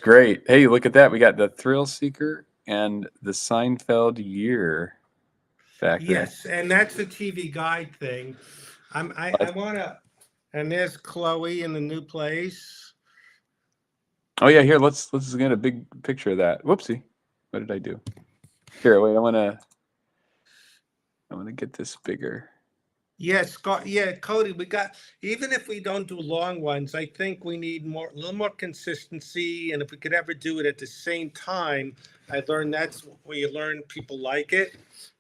Great. Hey, look at that. We got the Thrill Seeker and the Seinfeld year back there. Yes, and that's the TV guide thing. I want to, and there's Chloe in the new place. Oh yeah, here let's get a big picture of that. Whoopsie. What did I do? Here, wait, I wanna get this bigger. Yes, Scott. Yeah, Cody. We got, even if we don't do long ones, I think we need more, a little more consistency. And if we could ever do it at the same time, I learned that's where you learn people like it.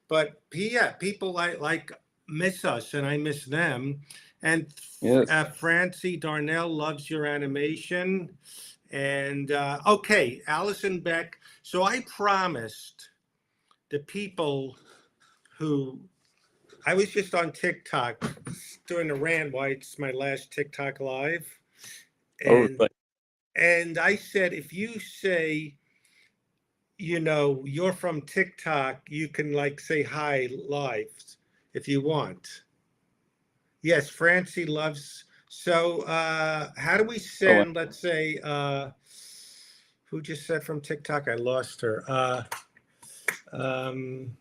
But yeah, people like miss us, and I miss them. And Yes. Francie Darnell loves your animation. And okay, Allison Beck. So I promised the people who, I was just on TikTok during the rant. Why it's my last TikTok live, Oh, and but I said, if you say, you're from TikTok, you can like say hi live if you want. Yes, Francie loves. So how do we oh, send? Let's say who just said from TikTok? I lost her. Um,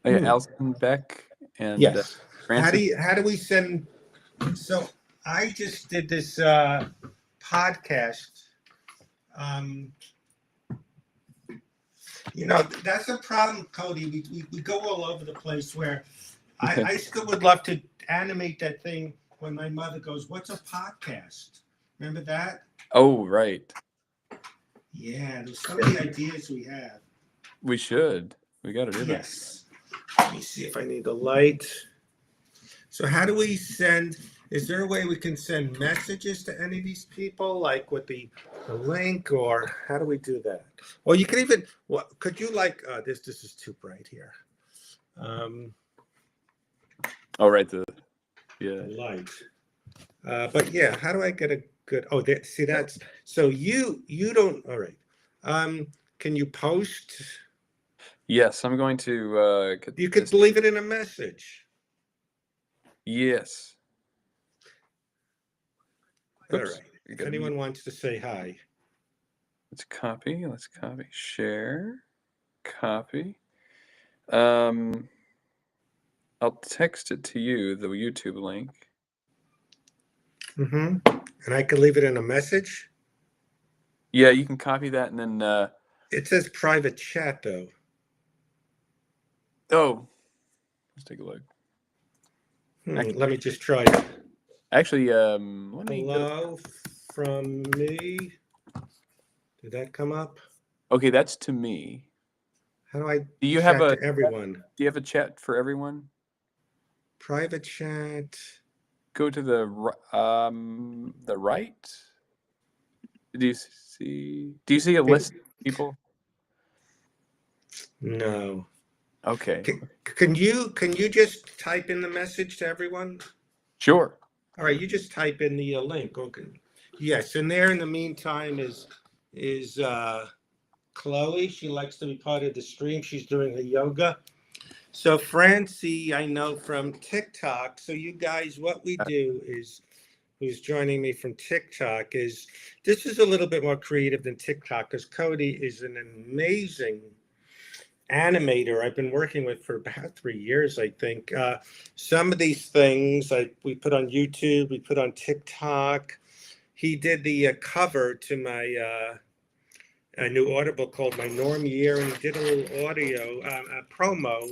yeah, hmm. Alison Beck and Yes. Francis. How do we send? So I just did this podcast. Um, that's a problem, Cody. We go all over the place where I still would love to animate that thing when my mother goes, "What's a podcast?" Remember that? Oh, right. Yeah, there's so many ideas we have. We should. We got to do that. Yes. Let me see if I need the light. So how do we send? Is there a way we can send messages to any of these people, like with the link, or how do we do that? Or you could even, what could you like? This is too bright here. Um, Oh, right. Yeah. the light. But yeah, how do I get a good? Oh, see that's so you don't. All right. Um, can you post? Yes, I'm going to get You could this. leave it in a message. Yes. All Oops. right. We If got to mute. anyone wants to say hi. Let's copy. Let's copy. Share. Copy. Um, I'll text it to you, the YouTube link. Mm-hmm. And I could leave it in a message. Yeah, you can copy that and then. It says private chat though. Oh, let's take a look. Let me just try it. Actually, let me go. Hello from me. Did that come up? Okay, that's to me. How do I Do you have chat a to everyone? Do you have a chat for everyone? Private chat. Go to the right. Do you see a It, list of people? no. Okay. Can you just type in the message to everyone? Sure. All right, you just type in the link. Okay. Yes, and there in the meantime is Chloe. She likes to be part of the stream. She's doing her yoga. So Francie, I know from TikTok. So you guys, what we do is, who's joining me from TikTok, is this is a little bit more creative than TikTok because Cody is an amazing animator I've been working with for about 3 years, I think. Some of these things we put on YouTube, we put on TikTok. He did the cover to my a new Audible called My Norm Year, and he did a little audio promo.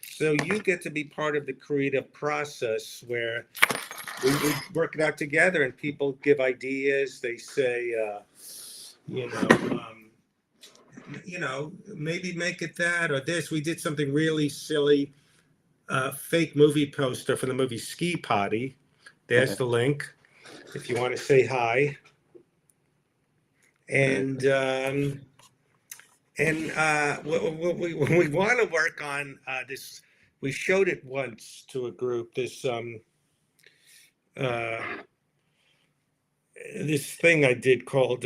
So you get to be part of the creative process where we work it out together, and people give ideas. They say, you know, um, maybe make it that or this. We did something really silly, fake movie poster for the movie Ski Potty. There's the link if you want to say hi. And when we want to work on this, we showed it once to a group. Uh, this thing I did called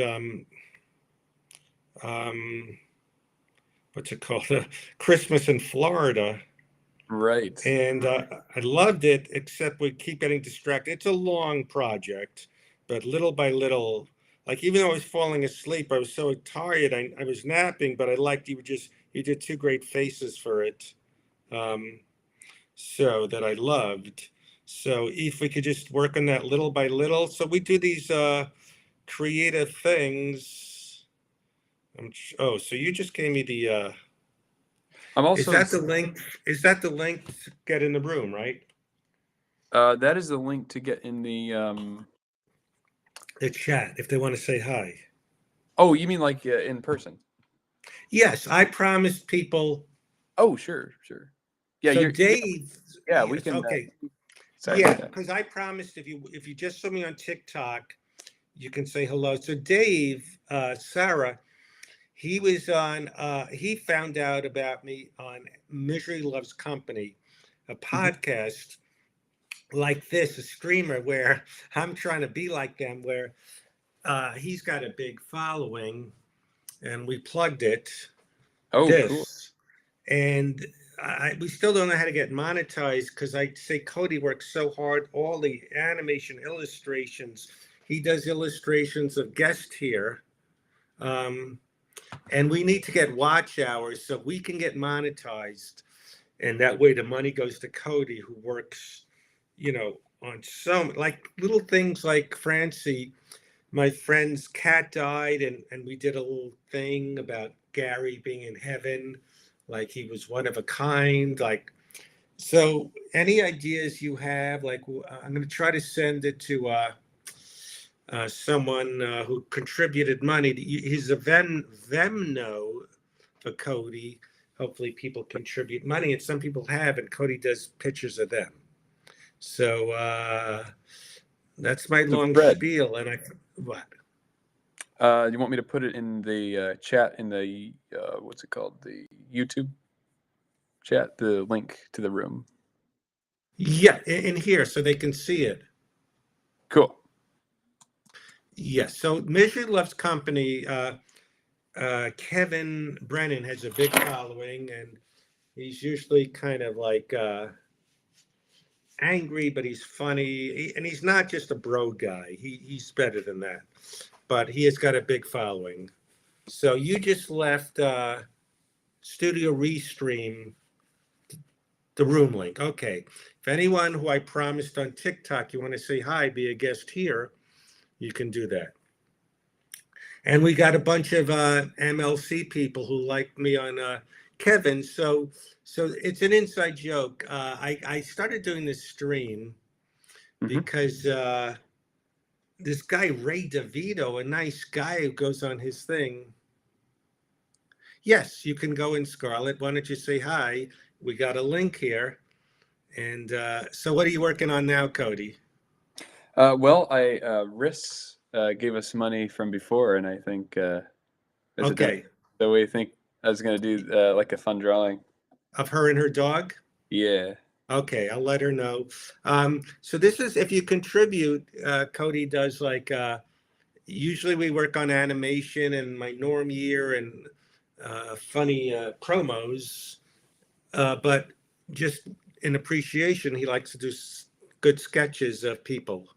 um, what's it called? Christmas in Florida. Right. And I loved it, except we keep getting distracted. It's a long project, but little by little, like even though I was falling asleep, I was so tired. I was napping, but I liked you did two great faces for it. Um, so that I loved. So if we could just work on that little by little. So we do these creative things. Oh, so you just gave me the I'm is also that the link? Is that the link to get in the room, right? that is the link to get in the The chat if they want to say hi. oh, you mean like in person? Yes, I promised people. Oh, sure, sure. Yeah, So yeah, Dave, yeah, we yes, can okay. sorry about Yeah, that. because I promised if you just saw me on TikTok, you can say hello. So Dave, Sarah, he was on. He found out about me on Misery Loves Company, a Mhm. podcast like this, a streamer where I'm trying to be like them, where he's got a big following, and we plugged it. Oh, cool. This, and we still don't know how to get monetized because I say Cody works so hard. All the animation illustrations, he does illustrations of guest here. Um, and we need to get watch hours so we can get monetized, and that way the money goes to Cody, who works, on some like little things like Francie. My friend's cat died, and we did a little thing about Gary being in heaven, like he was one of a kind. Like, so any ideas you have? Like, I'm going to try to send it to someone who contributed money. He's a Venmo for Cody. Hopefully, people contribute money, and some people have, and Cody does pictures of them. So that's my The long thread. spiel. And I what? You want me to put it in the chat in the what's it called? The YouTube chat, the link to the room. Yeah, in here so they can see it. Cool. Yes. So Misery Loves Company. Kevin Brennan has a big following, and he's usually kind of like angry, but he's funny, and he's not just a bro guy. He's better than that. But he has got a big following. So you just left Studio Restream the room link. Okay. If anyone who I promised on TikTok you want to say hi, be a guest here, you can do that. And we got a bunch of MLC people who like me on Kevin. So it's an inside joke. I started doing this stream Hmm. because this guy Ray DeVito, a nice guy who goes on his thing. Yes, you can go in, Scarlett. Why don't you say hi? We got a link here. And so, what are you working on now, Cody? Well, I Riss gave us money from before, and I think as a donation, Okay, so we think I was gonna do like a fun drawing. of her and her dog. Yeah. Okay, I'll let her know. So this is if you contribute. Cody does like usually we work on animation and my norm year and funny promos, but just in appreciation, he likes to do good sketches of people.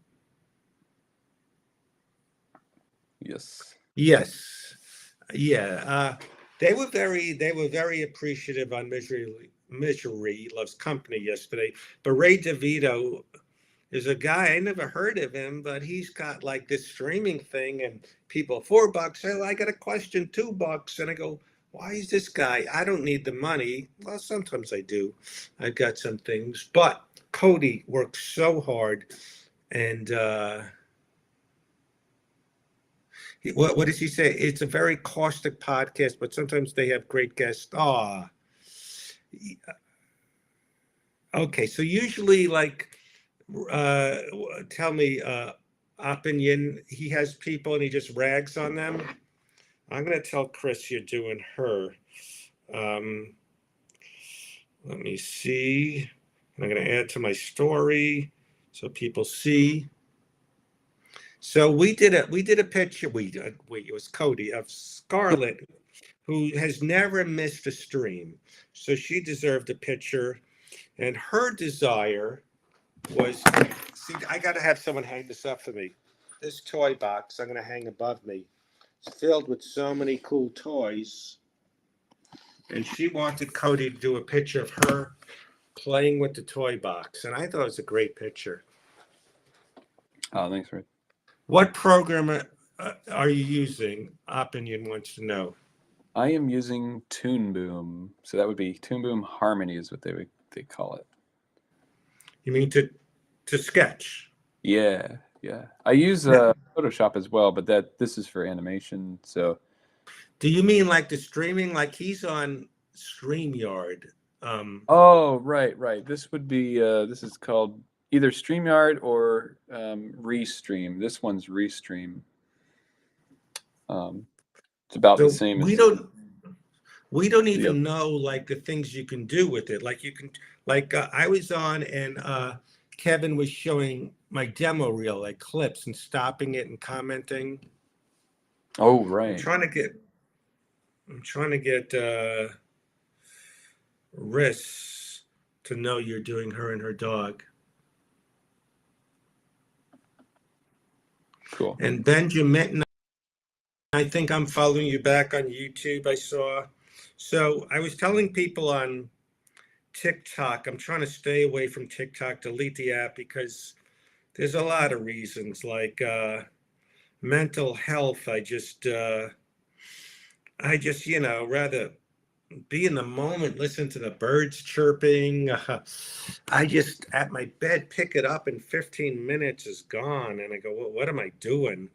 Yes. Yes, yeah. They were very appreciative on Misery Loves Company yesterday. But Ray DeVito is a guy I never heard of him, but he's got like this streaming thing, and people $4. Oh, I got a question, $2, and I go, why is this guy? I don't need the money. Well, sometimes I do. I've got some things, but Cody works so hard, and what does he say? It's a very caustic podcast, but sometimes they have great guests. Ah, okay. So usually, like, uh, tell me, opinion. He has people and he just rags on them. I'm gonna tell Chris you're doing her. Um, Let me see. I'm gonna add to my story so people see. So we did a picture. It was Cody of Scarlett, who has never missed a stream. So she deserved a picture. And her desire was, see, I got to have someone hang this up for me. this toy box I'm going to hang above me. It's filled with so many cool toys. And she wanted Cody to do a picture of her playing with the toy box. And I thought it was a great picture. Oh, thanks, Red. What program are you using? Opinion wants to know. I am using Toon Boom. So that would be Toon Boom Harmony is what they call it. You mean to sketch? Yeah, yeah. I use Photoshop as well, but this is for animation. So. Do you mean like the streaming? Like he's on StreamYard. Oh, right. This would be this is called either StreamYard or Restream. This one's Restream. It's about the same. We don't even know like the things you can do with it. Like you can, like I was on and Kevin was showing my demo reel, like clips and stopping it and commenting. Oh, right. I'm trying to get Riss to know you're doing her and her dog. Cool. And Benjamin, I think I'm following you back on YouTube, I saw. So I was telling people on TikTok, I'm trying to stay away from TikTok, delete the app, because there's a lot of reasons, like mental health. I just, rather be in the moment, listen to the birds chirping. I just, at my bed, pick it up and 15 minutes is gone. And I go, well, what am I doing?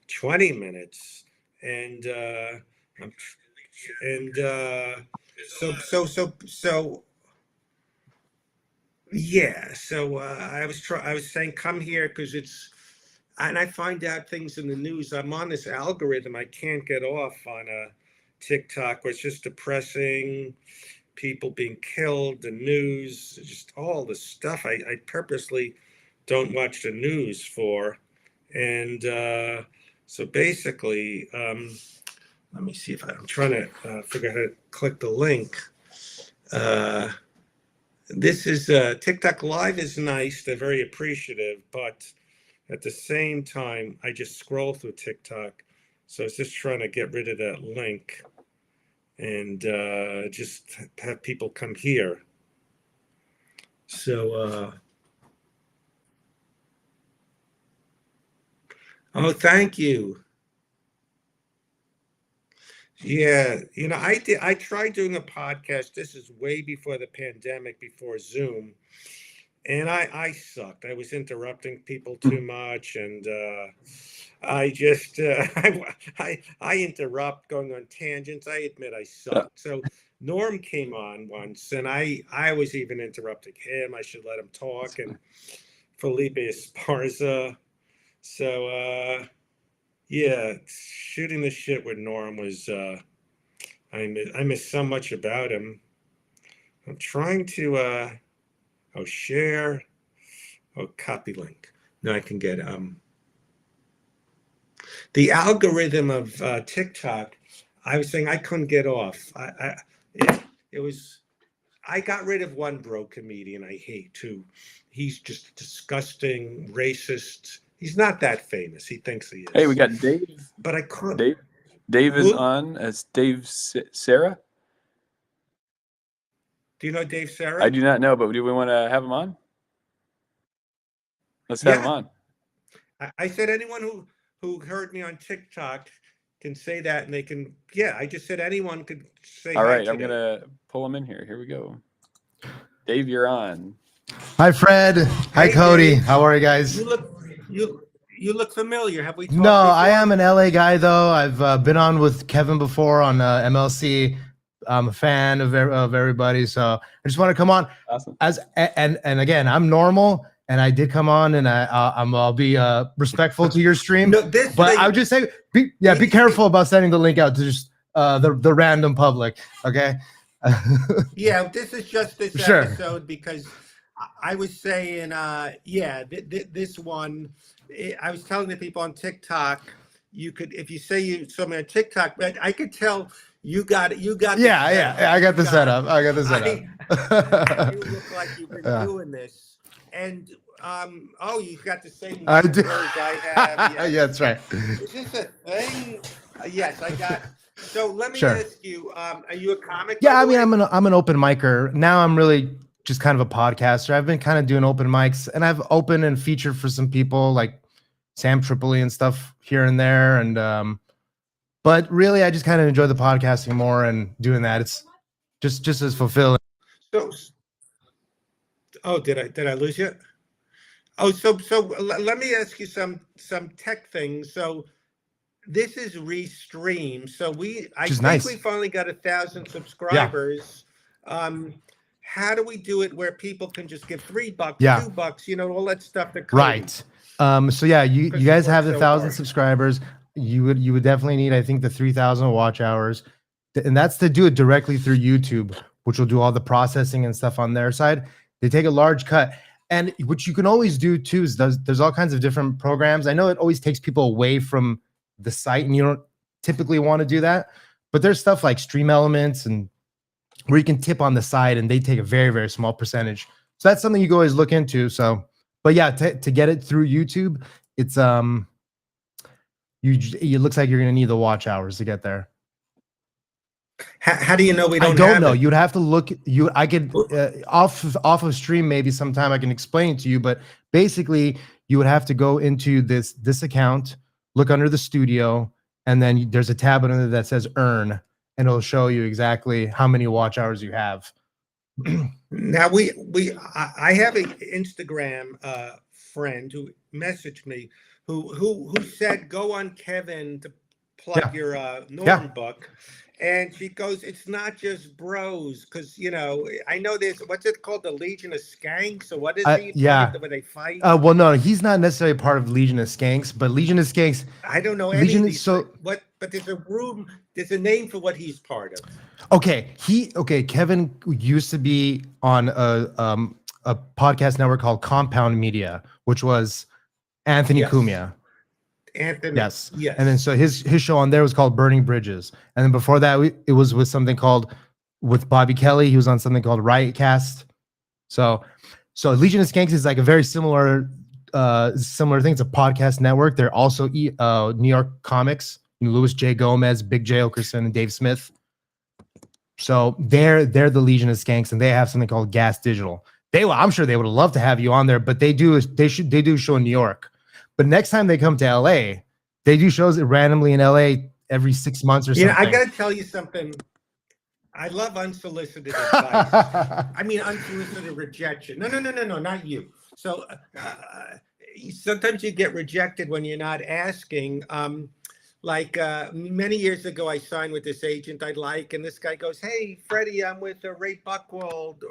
20 minutes. And yeah. So I was saying, come here because and I find out things in the news. I'm on this algorithm I can't get off on TikTok, where it's just depressing, people being killed, the news, just all the stuff I purposely don't watch the news for. And so basically, let me see if I'm trying to figure out how to click the link. This is TikTok Live is nice. They're very appreciative, but at the same time, I just scroll through TikTok. So I was just trying to get rid of that link and just have people come here. So, oh, thank you. Yeah, I tried doing a podcast. This is way before the pandemic, before Zoom. And I sucked. I was interrupting people too much, and I just I interrupt, going on tangents. I admit I sucked. So Norm came on once, and I was even interrupting him. I should let him talk, and Felipe Esparza. So yeah, shooting the shit with Norm was I miss so much about him. I'm trying to share. Oh, copy link. Now I can get the algorithm of TikTok. I was saying I couldn't get off. It was. I got rid of one broke comedian I hate too. He's just disgusting, racist. He's not that famous. He thinks he is. Hey, we got Dave. But I couldn't. Dave is on as Dave Sarah. Do you know Dave Sarah? I do not know, but do we want to have him on? Let's have him on. I said anyone who heard me on TikTok can say that, and they can. Yeah, I just said anyone could say. All right, I'm gonna pull him in here. Here we go. Dave, you're on. Hi, Fred. Hi, Cody. Dave. How are you guys? You look familiar. Have we talked No, before? I am an LA guy though. I've been on with Kevin before on MLC. I'm a fan of everybody, so I just want to come on. Awesome. And again, I'm normal, and I did come on, and I'll be respectful to your stream. No, but I would just say, be careful about sending the link out to just the random public. Okay. Yeah, this is just this episode because I was saying, this one. I was telling the people on TikTok, you could, if you say you saw me on TikTok, but I could tell you got it. Yeah, I got the setup. I got the setup. You look like you've been doing this, and Oh, you got the same I do. numbers I have. Yeah, Yes. that's right. Is this a thing? Yes, I got. So let me Sure. ask you. Are you a comic, by Yeah, I the mean, way? I'm an open micer. Now I'm really just kind of a podcaster. I've been kind of doing open mics, and I've opened and featured for some people like Sam Tripoli and stuff here and there. And but really, I just kind of enjoy the podcasting more and doing that. It's just as fulfilling. So, oh, did I lose you? Oh, let me ask you some tech things. So this is Restream. So I Which is think nice. we finally got 1,000 Yeah. subscribers. How do we do it where people can just give $3, Yeah. $2, all that stuff that Cody, Right. So yeah, you because he guys have works the so 1,000 hard. subscribers. You would definitely need, I think, the 3,000 watch hours, and that's to do it directly through YouTube, which will do all the processing and stuff on their side. They take a large cut, and what you can always do too is there's all kinds of different programs. I know it always takes people away from the site, and you don't typically want to do that, but there's stuff like Stream Elements and where you can tip on the side, and they take a very, very small percentage. So that's something you can always look into. So, but yeah, to get it through YouTube, it's it looks like you're gonna need the watch hours to get there. How do you know we I don't don't have know. it? You'd have to look. I could off of stream maybe sometime I can explain it to you. But basically, you would have to go into this account, look under the studio, and then there's a tab under there that says earn, and it'll show you exactly how many watch hours you have. Now I have an Instagram friend who messaged me who said go on Kevin to plug Yeah. your Norm Yeah. book, and she goes, it's not just bros, because I know there's what's it called, the Legion of Skanks. So what is he Yeah. part of, where they fight? Well, no, he's not necessarily part of Legion of Skanks, but Legion of Skanks. I don't know any Legion of is these. so What? But there's a name for what he's part of. okay. Kevin used to be on a podcast network called Compound Media, which was Anthony Yes. Cumia. Anthony. Yes. Yes. And then so his show on there was called Burning Bridges, and then before that it was with something called with Bobby Kelly. He was on something called Riotcast. So Legion of Skanks is like a very similar thing. It's a podcast network. They're also New York comics. Louis J. Gomez, Big J. Okerson, and Dave Smith. So they're the Legion of Skanks, and they have something called Gas Digital. I'm sure they would love to have you on there, but they do a show in New York. But next time they come to LA, they do shows randomly in LA every 6 months or something. I got to tell you something. I love unsolicited advice. I mean, unsolicited rejection. No, not you. So sometimes you get rejected when you're not asking. Many years ago, I signed with this agent I like, and this guy goes, "Hey, Freddie, I'm with Ray Buchwald,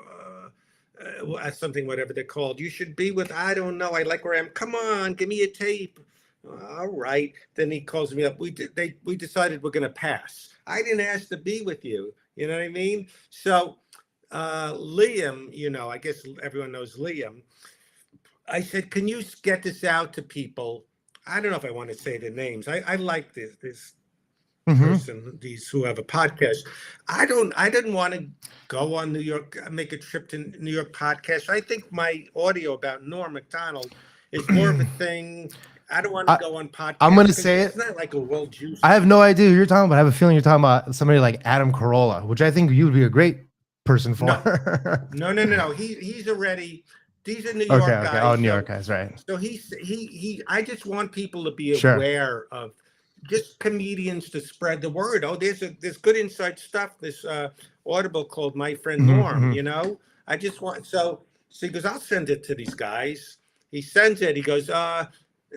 something, whatever they're called. You should be with, I don't know. I like where I am. Come on, give me a tape." All right. Then he calls me up. We decided we're going to pass. I didn't ask to be with you. You know what I mean? So Liam, I guess everyone knows Liam. I said, can you get this out to people? I don't know if I want to say the names. I like this person, these who have a podcast. I didn't want to go on New York, make a trip to New York podcast. I think my audio about Norm Macdonald is more of a thing. I don't want to go on podcast. I'm going to say it's not like a world juice. I have no idea who you're talking about. I have a feeling you're talking about somebody like Adam Carolla, which I think you would be a great person for. No. He's already. These are New York guys. Okay. Oh, New York guys, right? So he. I just want people to be aware of just comedians to spread the word. Oh, there's good inside stuff. This Audible called My Friend Norm. I just want so he goes, I'll send it to these guys. He sends it. He goes,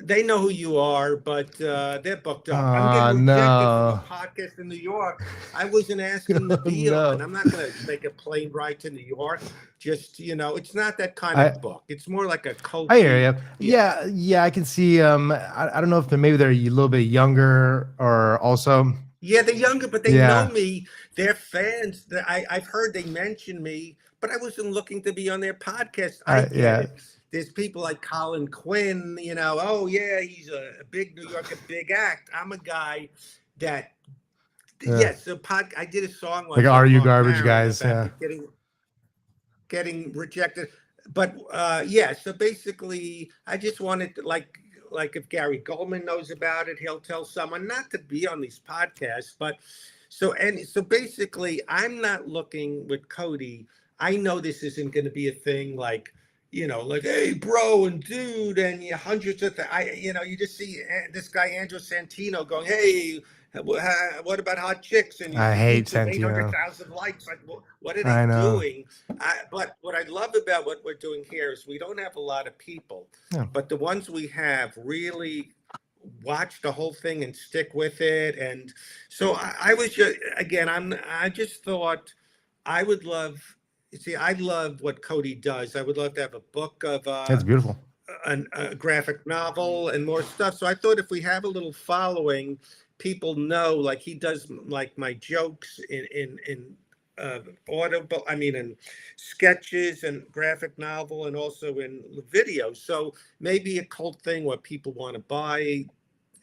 they know who you are, but they're booked up. I'm getting rejected from a podcast in New York. I wasn't asking the deal, and I'm not going to make a plane ride to New York. Just it's not that kind of book. It's more like a cult. I hear you. Yeah, I can see. I don't know if maybe they're a little bit younger or also. Yeah, they're younger, but they know me. They're fans. I've heard they mention me, but I wasn't looking to be on their podcast. I get it. There's people like Colin Quinn, oh yeah, he's a big New York, a big act. I'm a guy that, I did a song like Are You Garbage Guys? Getting rejected. but yeah, so basically I just wanted to, like if Gary Goldman knows about it, he'll tell someone, not to be on these podcasts, but so basically I'm not looking with Cody. I know this isn't going to be a thing like, like, hey bro and dude, and hundreds of you just see this guy Andrew Santino going, hey, what about hot chicks? And you I see hate each of Santino. 800,000 likes. Like, what are they I know. doing? But what I love about what we're doing here is we don't have a lot of people, Yeah. but the ones we have really watch the whole thing and stick with it. And so I was just, again, I just thought I would love. See, I love what Cody does. I would love to have a book of It's beautiful. a graphic novel and more stuff. So I thought if we have a little following, people know, like he does, like my jokes in audible, I mean in sketches and graphic novel, and also in video. So maybe a cult thing where people want to buy,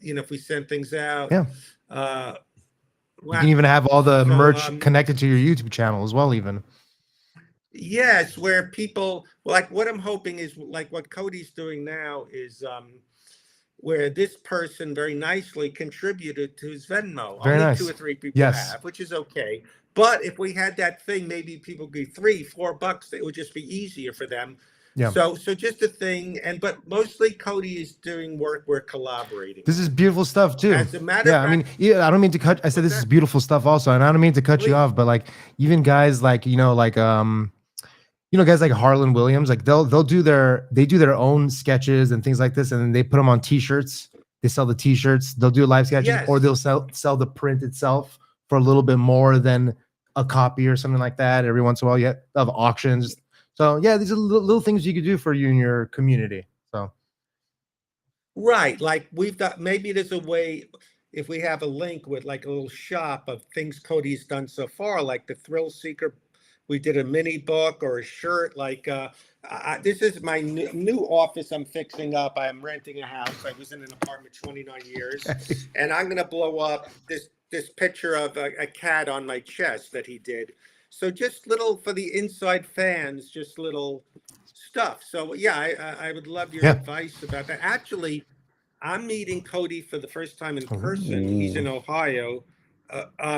if we send things out. Yeah. uh You can even have all the so merch connected to your YouTube channel as well, even. yes, where people, like, what I'm hoping is, like what Cody's doing now is where this person very nicely contributed to his Venmo. Very Only nice. 2 or 3 people Yes. have, which is okay. But if we had that thing, maybe people could $3-4. It would just be easier for them. Yeah. So just a thing, but mostly Cody is doing work we're collaborating. This is beautiful stuff too. As a matter Yeah, of I mean, fact, yeah, I don't mean to cut. I said what's this is that? beautiful stuff also, and I don't mean to cut you Please. off, but like even guys like guys like Harlan Williams, like they'll do their own sketches and things like this, and then they put them on T-shirts. They sell the T-shirts. They'll do live sketches, Yes. or they'll sell the print itself for a little bit more than a copy or something like that. Every once in a while, you have auctions. So yeah, these are little things you could do for you and your community. So Right, like we've got, maybe there's a way, if we have a link with like a little shop of things Cody's done so far, like the Thrill Seeker, we did a mini book or a shirt. Like this is my new office I'm fixing up. I'm renting a house. I was in an apartment 29 years, and I'm gonna blow up this picture of a cat on my chest that he did. So just little for the inside fans, just little stuff. So yeah, I would love your advice about that. Actually, I'm meeting Cody for the first time in person. He's in Ohio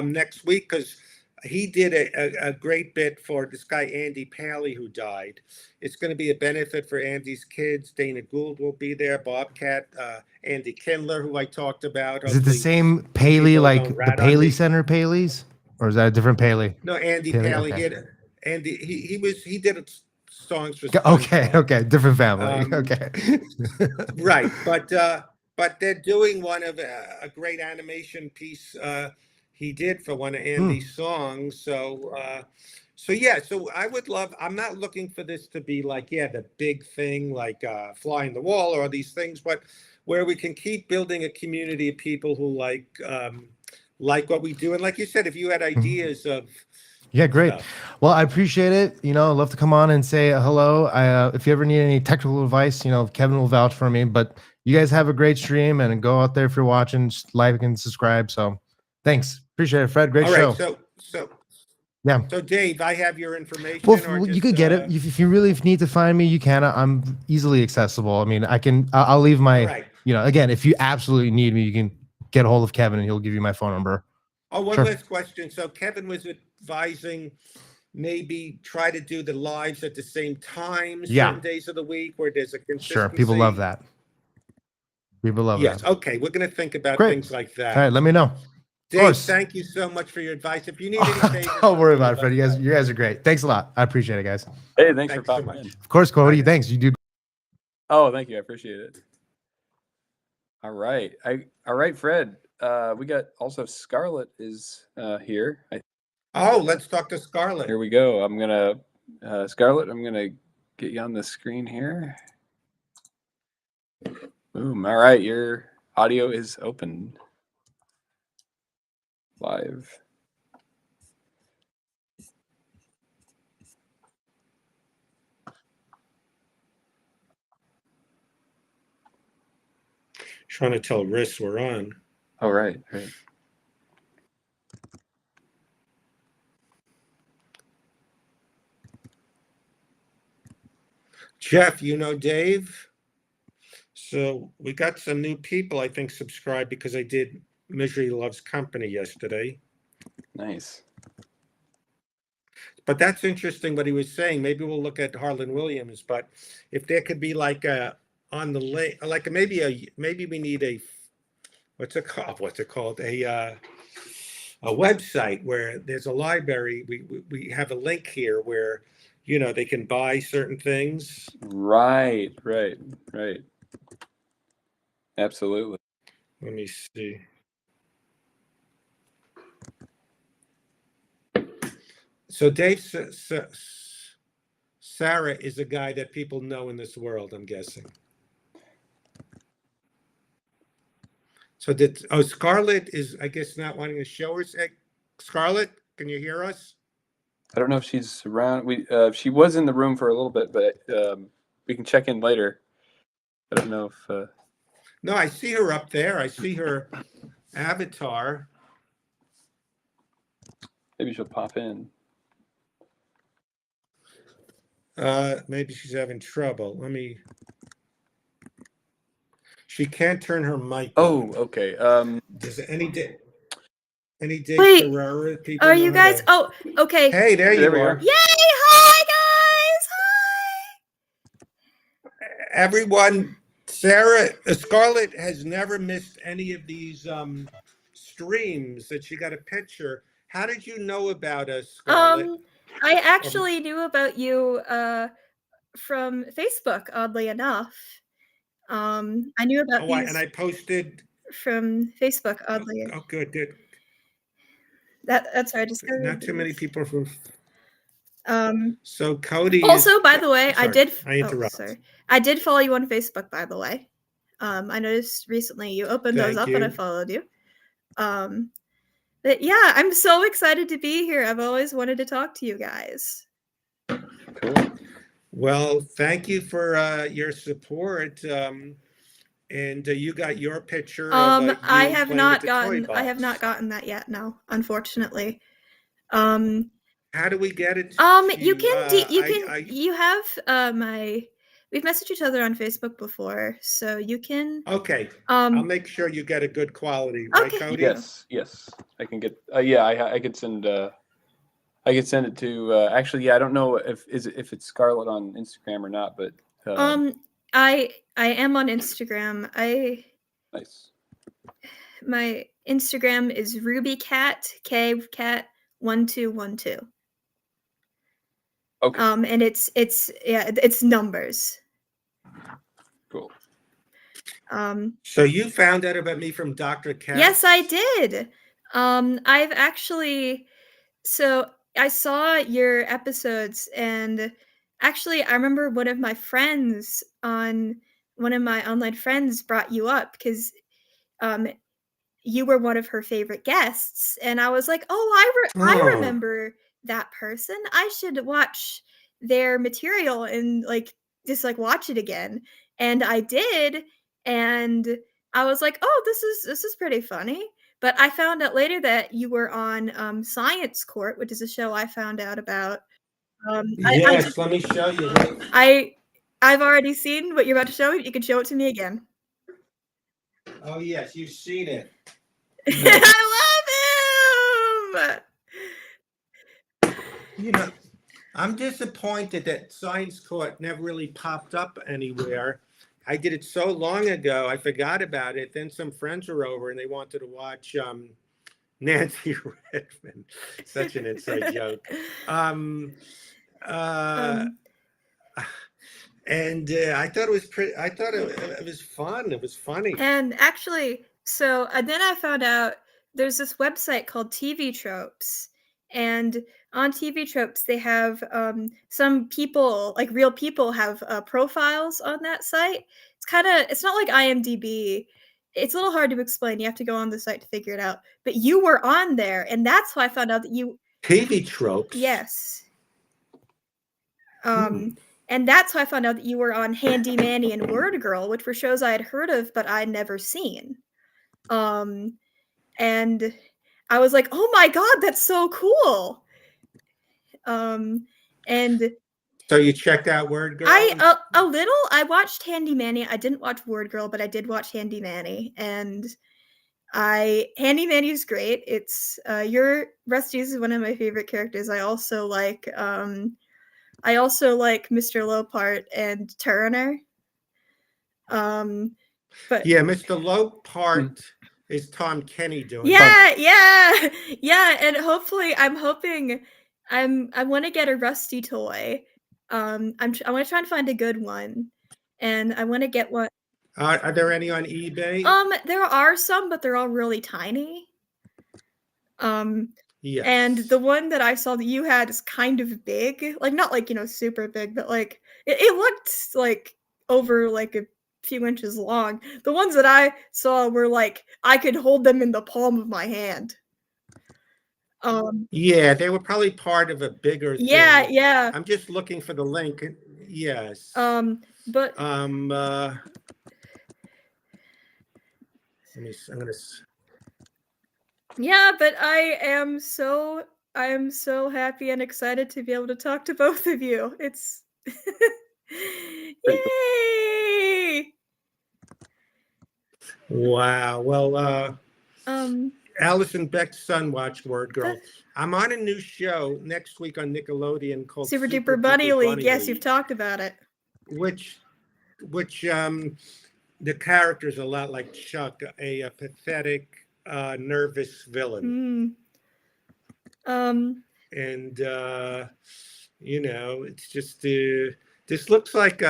next week, because he did a great bit for this guy Andy Paley, who died. It's going to be a benefit for Andy's kids. Dana Gould will be there, Bobcat, Andy Kindler, who I talked about. is it the Hopefully same Paley, people like don't the rat on Paley me. Center Paleys, or is that a different Paley? No, Andy Paley, Paley. okay. Andy, he did songs for Okay, SpongeBob. okay, different family. Okay. Right, but they're doing one of a great animation piece he did for one of Andy's songs. So yeah, so I would love. I'm not looking for this to be like, yeah, the big thing like Flying the Wall or these things, but where we can keep building a community of people who like what we do. And like you said, if you had ideas of Yeah, great. stuff. Well, I appreciate it. I'd love to come on and say hello. If you ever need any technical advice, Kevin will vouch for me. But you guys have a great stream, and go out there if you're watching, just like and subscribe. So thanks. Appreciate it, Fred. Great All show. right, so Yeah. So Dave, I have your information. Well, or you just, could get it. If you really need to find me, you can. I'm easily accessible. I mean, I'll leave my, Right. Again, if you absolutely need me, you can get a hold of Kevin and he'll give you my phone number. Oh, one Sure. last question. So Kevin was advising maybe try to do the lives at the same time, Yeah. certain days of the week where there's a consistency. Sure. People love that. People love Yes. that. Okay. We're going to think about Great. things like that. All right. Let me know. Dave, course. thank you so much for your advice. If you need any favors, Don't worry about it, Fred. You guys are great. Thanks a lot. I appreciate it, guys. Hey, thanks for Thanks so popping much. in. Of course, Cody. Bye. Thanks. You do. Oh, thank you. I appreciate it. All right. All right, Fred. We got also Scarlett is here. Oh, let's talk to Scarlett. Here we go. I'm gonna Scarlett, I'm gonna get you on the screen here. Boom. All right, your audio is open. Live. Trying to tell Riss we're on. Oh, right. Jeff, you know Dave? So we got some new people, I think, subscribed because I did Misery Loves Company yesterday. Nice. But that's interesting what he was saying. Maybe we'll look at Harlan Williams, but if there could be like a on the link, like maybe we need a what's it called? A website where there's a library. We have a link here where they can buy certain things. Right. Absolutely. Let me see. So Dave Sarah is a guy that people know in this world, I'm guessing. So Scarlett is, I guess, not wanting to show her. Scarlett, can you hear us? I don't know if she's around. She was in the room for a little bit, but we can check in later. I don't know if. No, I see her up there. I see her avatar. Maybe she'll pop in. Maybe she's having trouble. She can't turn her mic on. Oh, okay. Does any Dave Wait, Ferrara people? Are you guys? Oh, okay. Hey, there you we are. are. Yay! Hi, guys! Hi! Everyone, Scarlett has never missed any of these streams that she got a picture. How did you know about us, Scarlett? I actually knew about you from Facebook, oddly enough. I knew about these and I posted from Facebook, oddly. Oh, good. That's where I discovered. Not too many people from. So Cody. Also, by the way, I interrupted. I did follow you on Facebook, by the way. I noticed recently you opened those up and I followed you. But yeah, I'm so excited to be here. I've always wanted to talk to you guys. Cool. Well, thank you for your support. And you got your picture. I have not gotten that yet. No, unfortunately. How do we get it? You have we've messaged each other on Facebook before, so you can. Okay. I'll make sure you get a good quality, right, Cody? Yes. I can get. I could send. I could send it to. Actually, I don't know if it's Scarlett on Instagram or not, but. I am on Instagram. Nice. My Instagram is RubyCat cavecat1212. Okay. And it's numbers. Cool. So you found out about me from Dr. Cat? Yes, I did. I've actually. So I saw your episodes, and actually, I remember one of my online friends brought you up because you were one of her favorite guests, and I was like, I remember that person. I should watch their material and just watch it again. And I did, and I was like, oh, this is pretty funny. But I found out later that you were on Science Court, which is a show I found out about. Yes, let me show you. I've already seen what you're about to show me. You can show it to me again. Oh yes, you've seen it. I love him. I'm disappointed that Science Court never really popped up anywhere. I did it so long ago, I forgot about it. Then some friends were over and they wanted to watch Nancy Redmond. Such an inside joke. And I thought it was pretty. I thought it was fun. It was funny. And actually, then I found out there's this website called TV Tropes, and on TV Tropes they have some people, real people, have profiles on that site. It's not like IMDb. It's a little hard to explain. You have to go on the site to figure it out. But you were on there, and that's how I found out that you. TV Tropes. Yes. And that's how I found out that you were on Handy Manny and Word Girl, which were shows I had heard of but I'd never seen. And I was like, oh my god, that's so cool. And So you checked out Word Girl? A little. I watched Handy Manny. I didn't watch Word Girl, but I did watch Handy Manny, and Handy Manny is great. It's your Rusty is one of my favorite characters. I also like Mr. Lopart and Turner. But yeah, Mr. Lopart is Tom Kenny doing it. Yeah, and hopefully, I want to get a Rusty toy. I want to try and find a good one, and I want to get one. Are there any on eBay? There are some, but they're all really tiny. Yes. And the one that I saw that you had is kind of big, like not like super big, but like it looked like over like a few inches long. The ones that I saw were like I could hold them in the palm of my hand. Yeah, they were probably part of a bigger thing. Yeah. I'm just looking for the link. Yes. But let me. I'm gonna. yeah, but I am so happy and excited to be able to talk to both of you. It's yay! Wow. Well, Allison Beck's son watched Word Girl. I'm on a new show next week on Nickelodeon called Super Duper Bunny League. Yes, you've talked about it. Which the character's a lot like Chuck, a pathetic, nervous villain. And it's just this looks like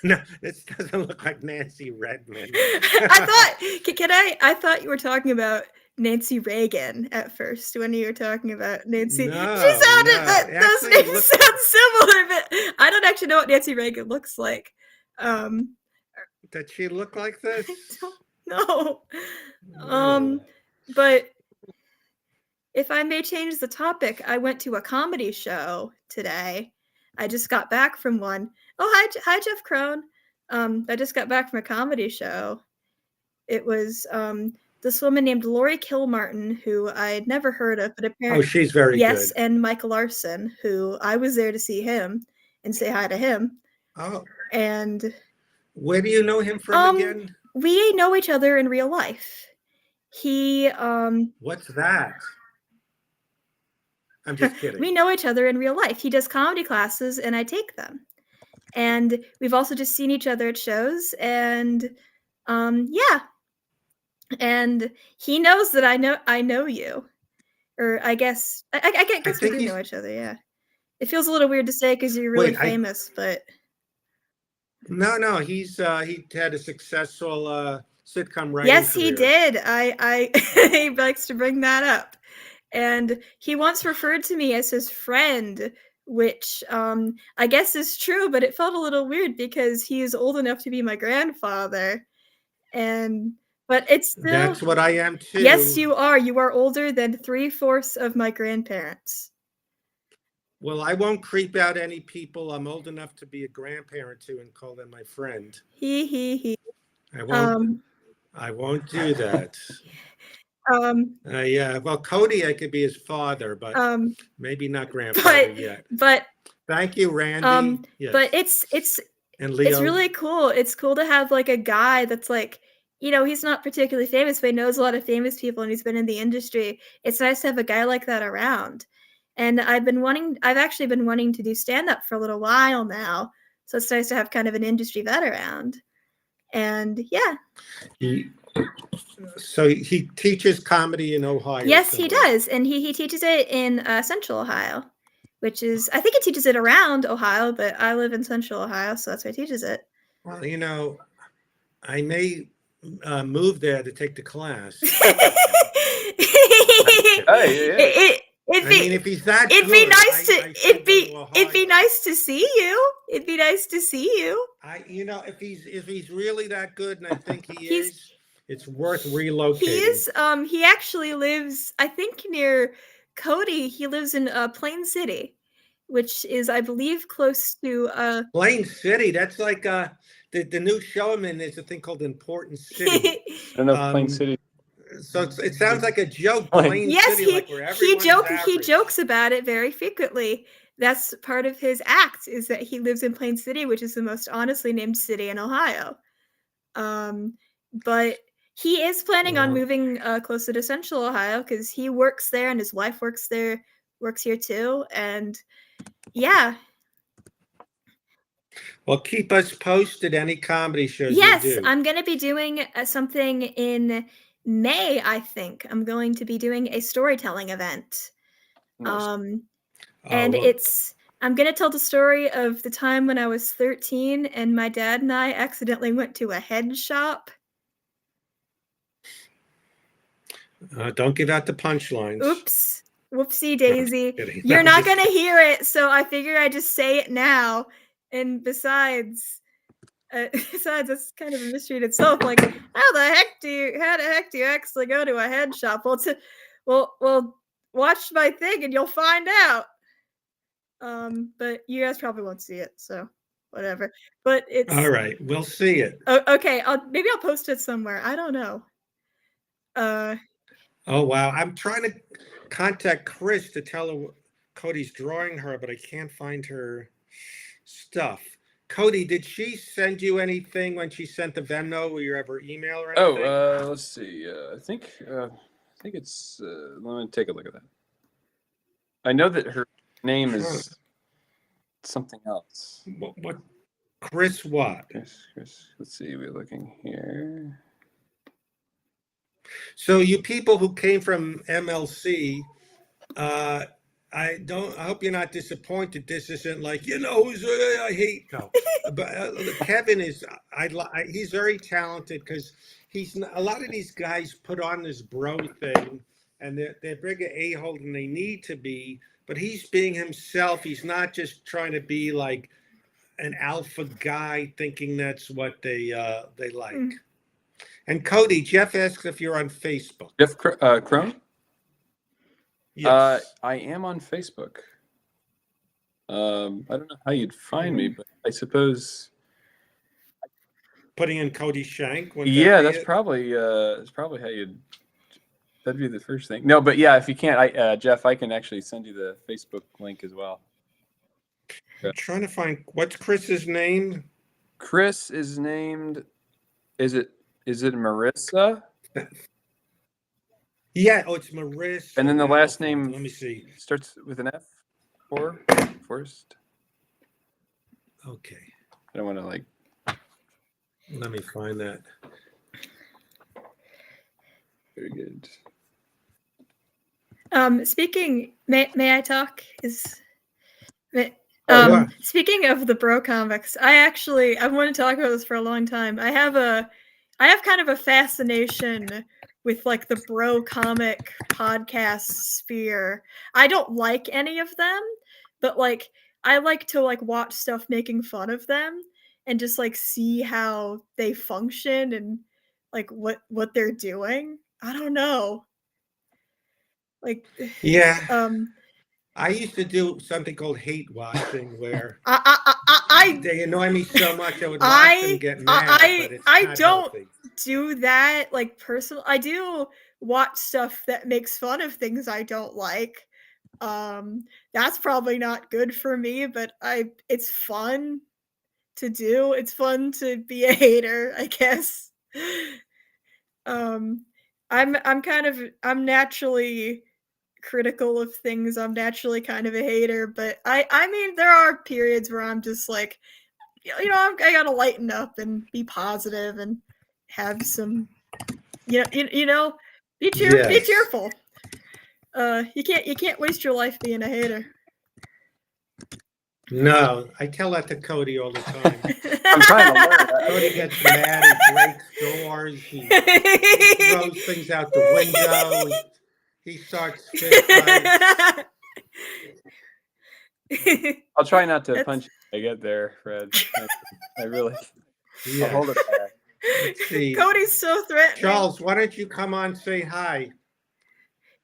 no, this doesn't look like Nancy Redmond. I thought you were talking about Nancy Reagan at first when you were talking about Nancy. No, those names sound similar, but I don't actually know what Nancy Reagan looks like. Does she look like this? I don't know. But if I may change the topic, I went to a comedy show today. I just got back from one. Oh, hi, Jeff Crone. I just got back from a comedy show. It was this woman named Lori Kilmartin, who I'd never heard of, but apparently she's very good. good. And Michael Larson, who I was there to see him and say hi to him. Oh. And where do you know him from again? We know each other in real life. He What's that? I'm just kidding. We know each other in real life. He does comedy classes and I take them. And we've also just seen each other at shows and yeah. And he knows that I know you. Or I guess I guess we do know each other, yeah. It feels a little weird to say because you're really famous, but no, he had a successful sitcom writing yes, career. He did. I he likes to bring that up. And he once referred to me as his friend, which I guess is true, but it felt a little weird because he is old enough to be my grandfather. But it's still... That's what I am too. Yes, you are. You are older than 3/4 of my grandparents. Well, I won't creep out any people I'm old enough to be a grandparent to and call them my friend. He. I won't do that. Yeah. Well, Cody, I could be his father, but maybe not grandfather yet. But thank you, Randy. Yes. But it's and Leo. It's really cool. It's cool to have like a guy that's like, he's not particularly famous, but he knows a lot of famous people and he's been in the industry. It's nice to have a guy like that around. And I've actually been wanting to do stand-up for a little while now. So it's nice to have kind of an industry vet around. And yeah. So he teaches comedy in Ohio. Yes, he does. And he teaches it in Central Ohio, which is, I think he teaches it around Ohio, but I live in Central Ohio, so that's where he teaches it. Well, I may move there to take the class. If he's that good, it'd be nice to see you. It'd be nice to see you. If he's really that good, and I think he is, it's worth relocating. He actually lives, I think, near Cody. He lives in Plain City, which is, I believe, close to Plain City. That's like the new show I'm in is a thing called Important City. I don't know if Plain City. So it sounds like a joke, Like- Plain Yes, City, like where everyone is he average. jokes about it very frequently. That's part of his act, is that he lives in Plain City, which is the most honestly named city in Ohio. But he is planning on Wow. moving closer to Central Ohio because he works there and his wife works here too. And yeah, Well, keep us posted. Any comedy shows yes, you do. I'm going to be doing something in May, I think. I'm going to be doing a storytelling event. Nice. And well, I'm going to tell the story of the time when I was 13 and my dad and I accidentally went to a head shop. don't give out the punchlines. Oops. Whoopsie daisy. kidding. You're I'm not just going to hear it, so I figure I just say it now. And besides, that's kind of a mystery in itself. Like, how the heck do you actually go to a head shop? Well, watch my thing and you'll find out. But you guys probably won't see it, so whatever. But it's All right. We'll see it. okay. Maybe I'll post it somewhere. I don't know. Oh, wow. I'm trying to contact Chris to tell her Cody's drawing her, but I can't find her stuff. Cody, did she send you anything when she sent the Venmo? Will you ever email or anything? Let's see. I think it's. Let me take a look at that. I know that her name is something else. What? Chris what? Chris. Let's see. We're looking here. So you people who came from MLC, I hope you're not disappointed. This isn't like, I hate. No, but Kevin is. He's very talented because a lot of these guys put on this bro thing, and they're bigger a-hole than they need to be. But he's being himself. He's not just trying to be like an alpha guy, thinking that's what they like. Mm. And Cody, Jeff asks if you're on Facebook. Jeff Crone. Yes. I am on Facebook. I don't know how you'd find me, but I suppose. Putting in Cody Shank. Yeah, that's probably how you'd. That'd be the first thing. No, but yeah, if you can't, Jeff, I can actually send you the Facebook link as well. I'm trying to find what's Chris's name. Chris is named. Is it Marissa? Yeah. Oh, it's Marissa. And then the last name. Let me see. Starts with an F. Forrest. Okay. I don't want to like. Let me find that. Very good. Speaking, may I talk? Yeah. Speaking of the bro comics, I want to talk about this for a long time. I have kind of a fascination with like the bro comic podcast sphere. I don't like any of them, but like I like to like watch stuff making fun of them and just like see how they function and like what they're doing. I don't know. Like Yeah. I used to do something called hate watching, where they annoy me so much I would watch them get mad. But it's not don't healthy. do that like personal. I do watch stuff that makes fun of things I don't like. That's probably not good for me, but it's fun to do. It's fun to be a hater, I guess. I'm naturally critical of things. I'm naturally kind of a hater, but I mean there are periods where I'm just like, I gotta lighten up and be positive and have some, be cheerful. You can't waste your life being a hater. No, I tell that to Cody all the time. I'm trying to learn. Cody gets mad. He breaks doors. He throws things out the window. He starts fist fights. I'll try not to punch you when I get there, Fred. I really. Yeah. I'll hold it back. Let's see. Cody's so threatening. Charles, why don't you come on, say hi? Do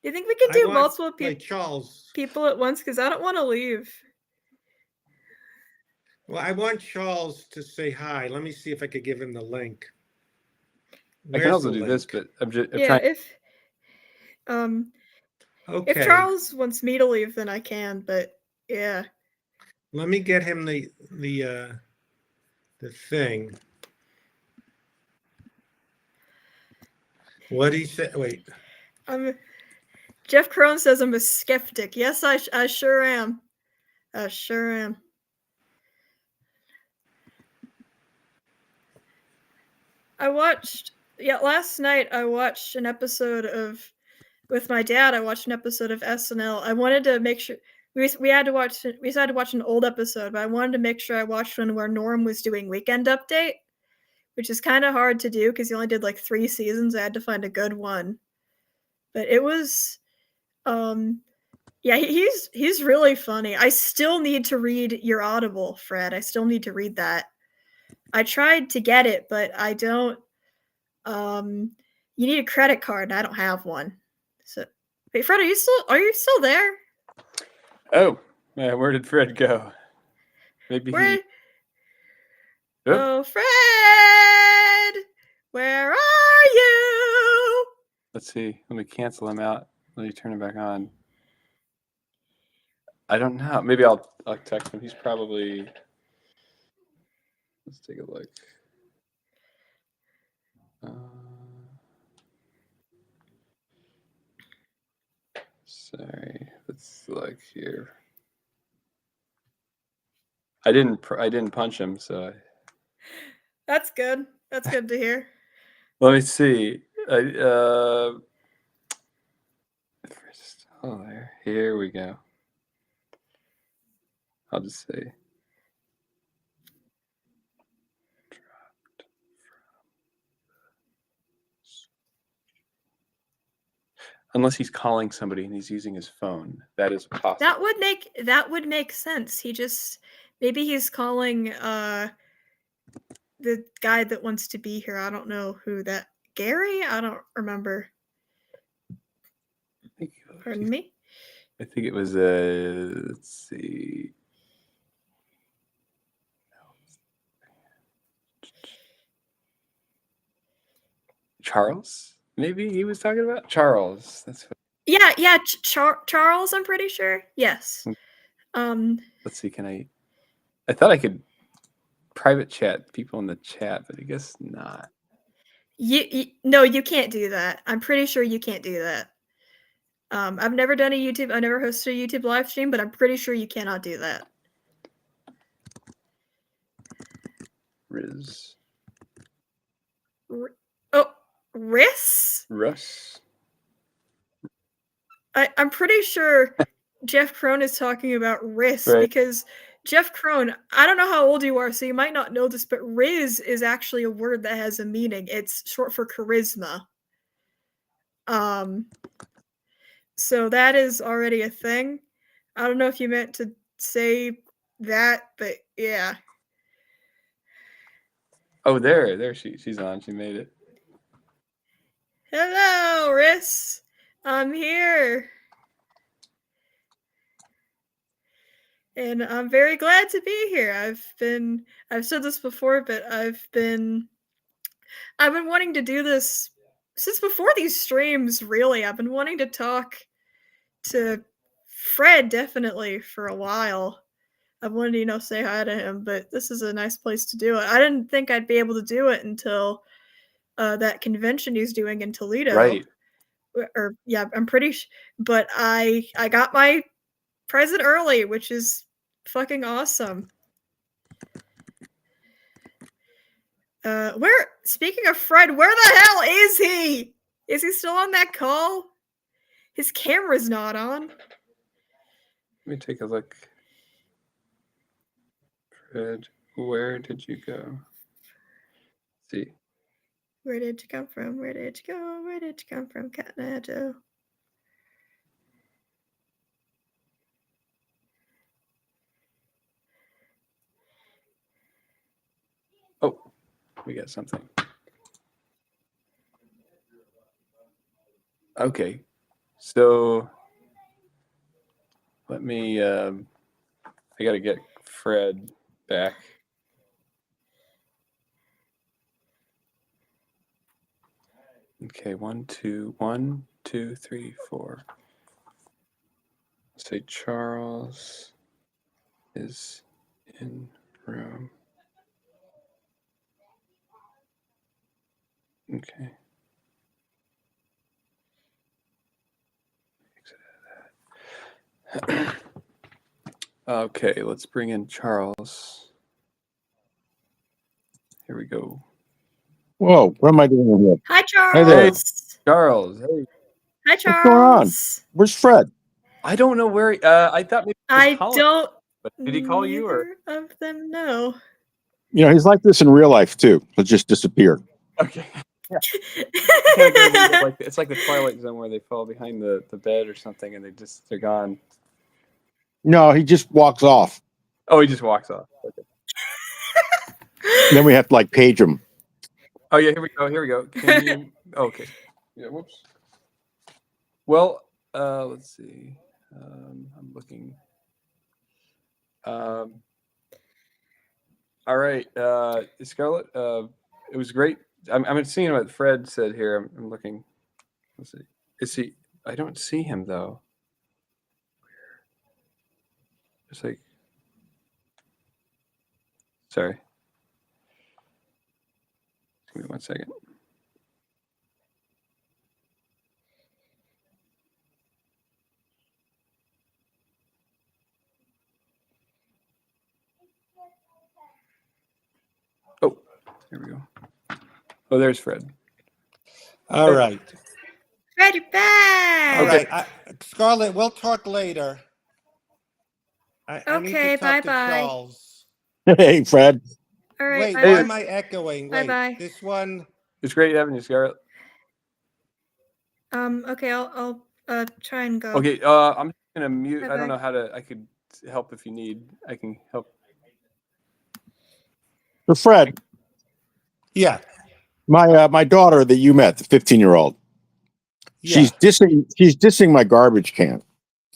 you think we could do multiple people at once? Because I don't want to leave. Well, I want Charles to say hi. Let me see if I could give him the link. I can also do this, but I'm trying. If Okay, Charles wants me to leave, then I can. But yeah, let me get him the thing. What he said? Wait. Jeff Crone says I'm a skeptic. Yes, I sure am. I sure am. Last night I watched an episode of, with my dad, I watched an episode of SNL. I wanted to make sure, we had to watch an old episode, but I wanted to make sure I watched one where Norm was doing Weekend Update, which is kind of hard to do because he only did like 3 seasons. I had to find a good one. But it was, yeah, he's really funny. I still need to read your Audible, Fred. I still need to read that. I tried to get it, but I don't. You need a credit card, and I don't have one. So, wait, Fred, are you still there? Oh, man, where did Fred go? Maybe he. Oh, Fred, where are you? Let's see. Let me cancel him out. Let me turn him back on. I don't know. Maybe I'll text him. He's probably. Let's take a look. Sorry. Let's look here. I didn't punch him, so. That's good. That's good to hear. Let me see. Stoller. Here we go. I'll just say. Unless he's calling somebody and he's using his phone, that is possible. That would make sense. Maybe he's calling the guy that wants to be here. I don't know who that. Gary? I don't remember. Pardon me? I think it was let's see. Charles? Maybe he was talking about Charles. That's what... Yeah, Charles, I'm pretty sure. Yes. Let's see, I thought I could private chat people in the chat, but I guess not. No, you can't do that. I'm pretty sure you can't do that. I've never done I've never hosted a YouTube live stream, but I'm pretty sure you cannot do that. Riz. Riz? Russ? I'm pretty sure Jeff Crone is talking about Riz, right? Because Jeff Crone, I don't know how old you are, so you might not know this, but Riz is actually a word that has a meaning. It's short for charisma. So that is already a thing. I don't know if you meant to say that, but yeah. Oh, there she's on. She made it. Hello, Riz. I'm here. And I'm very glad to be here. I've said this before, but I've been wanting to do this since before these streams, really. I've been wanting to talk to Fred definitely for a while. I wanted to, say hi to him, but this is a nice place to do it. I didn't think I'd be able to do it until that convention he's doing in Toledo. Right. Or yeah, I'm pretty but I got my present early, which is fucking awesome. Speaking of Fred, where the hell is he? Is he still on that call? His camera's not on. Let me take a look. Fred, where did you go? Let's see. Where did you come from? Where did you go? Where did you come from, Catnajo? Oh, we got something. Okay, so let me. I got to get Fred back. Okay, 1, 2, 1, 2, 3, 4. Say Charles is in room. Okay. Okay, let's bring in Charles. Here we go. Whoa, what am I doing here? Hi, Hey there. Charles. Charles, hey. Hi, What's going on? Charles. Where's Fred? I don't know where. I thought maybe he was I calling, don't. but did he call you or? Neither of them know. You know, he's like this in real life too. He'll just disappear. Okay. Yeah. Kind of goes into like it's like the Twilight Zone where they fall behind the bed or something and they're gone. No, he just walks off. Oh, he just walks off. Okay. Then we have to like page him. Oh yeah, here we go. Here we go. Can you? Okay. Yeah. Whoops. Well, let's see. I'm looking. All right, Scarlett. It was great. I'm seeing what Fred said here. I'm looking. Let's see. Is he? I don't see him though. It's like. Sorry. Give me 1 second. Oh, here we go. Oh, there's Fred. All right. Fred, you're back. All Okay. right. Scarlett, we'll talk later. I need to Okay, talk to bye-bye. Charles. Hey, Fred. All right. Wait, Bye. why am I echoing? Wait, Bye-bye. this one. It's great having you, Scarlett. Okay, I'll try and go. Okay, I'm just gonna mute. I Bye-bye. don't know how to. I could help if you need. I can help. For Fred, Yeah. my daughter that you met, the 15-year-old. Yeah. She's dissing my garbage can.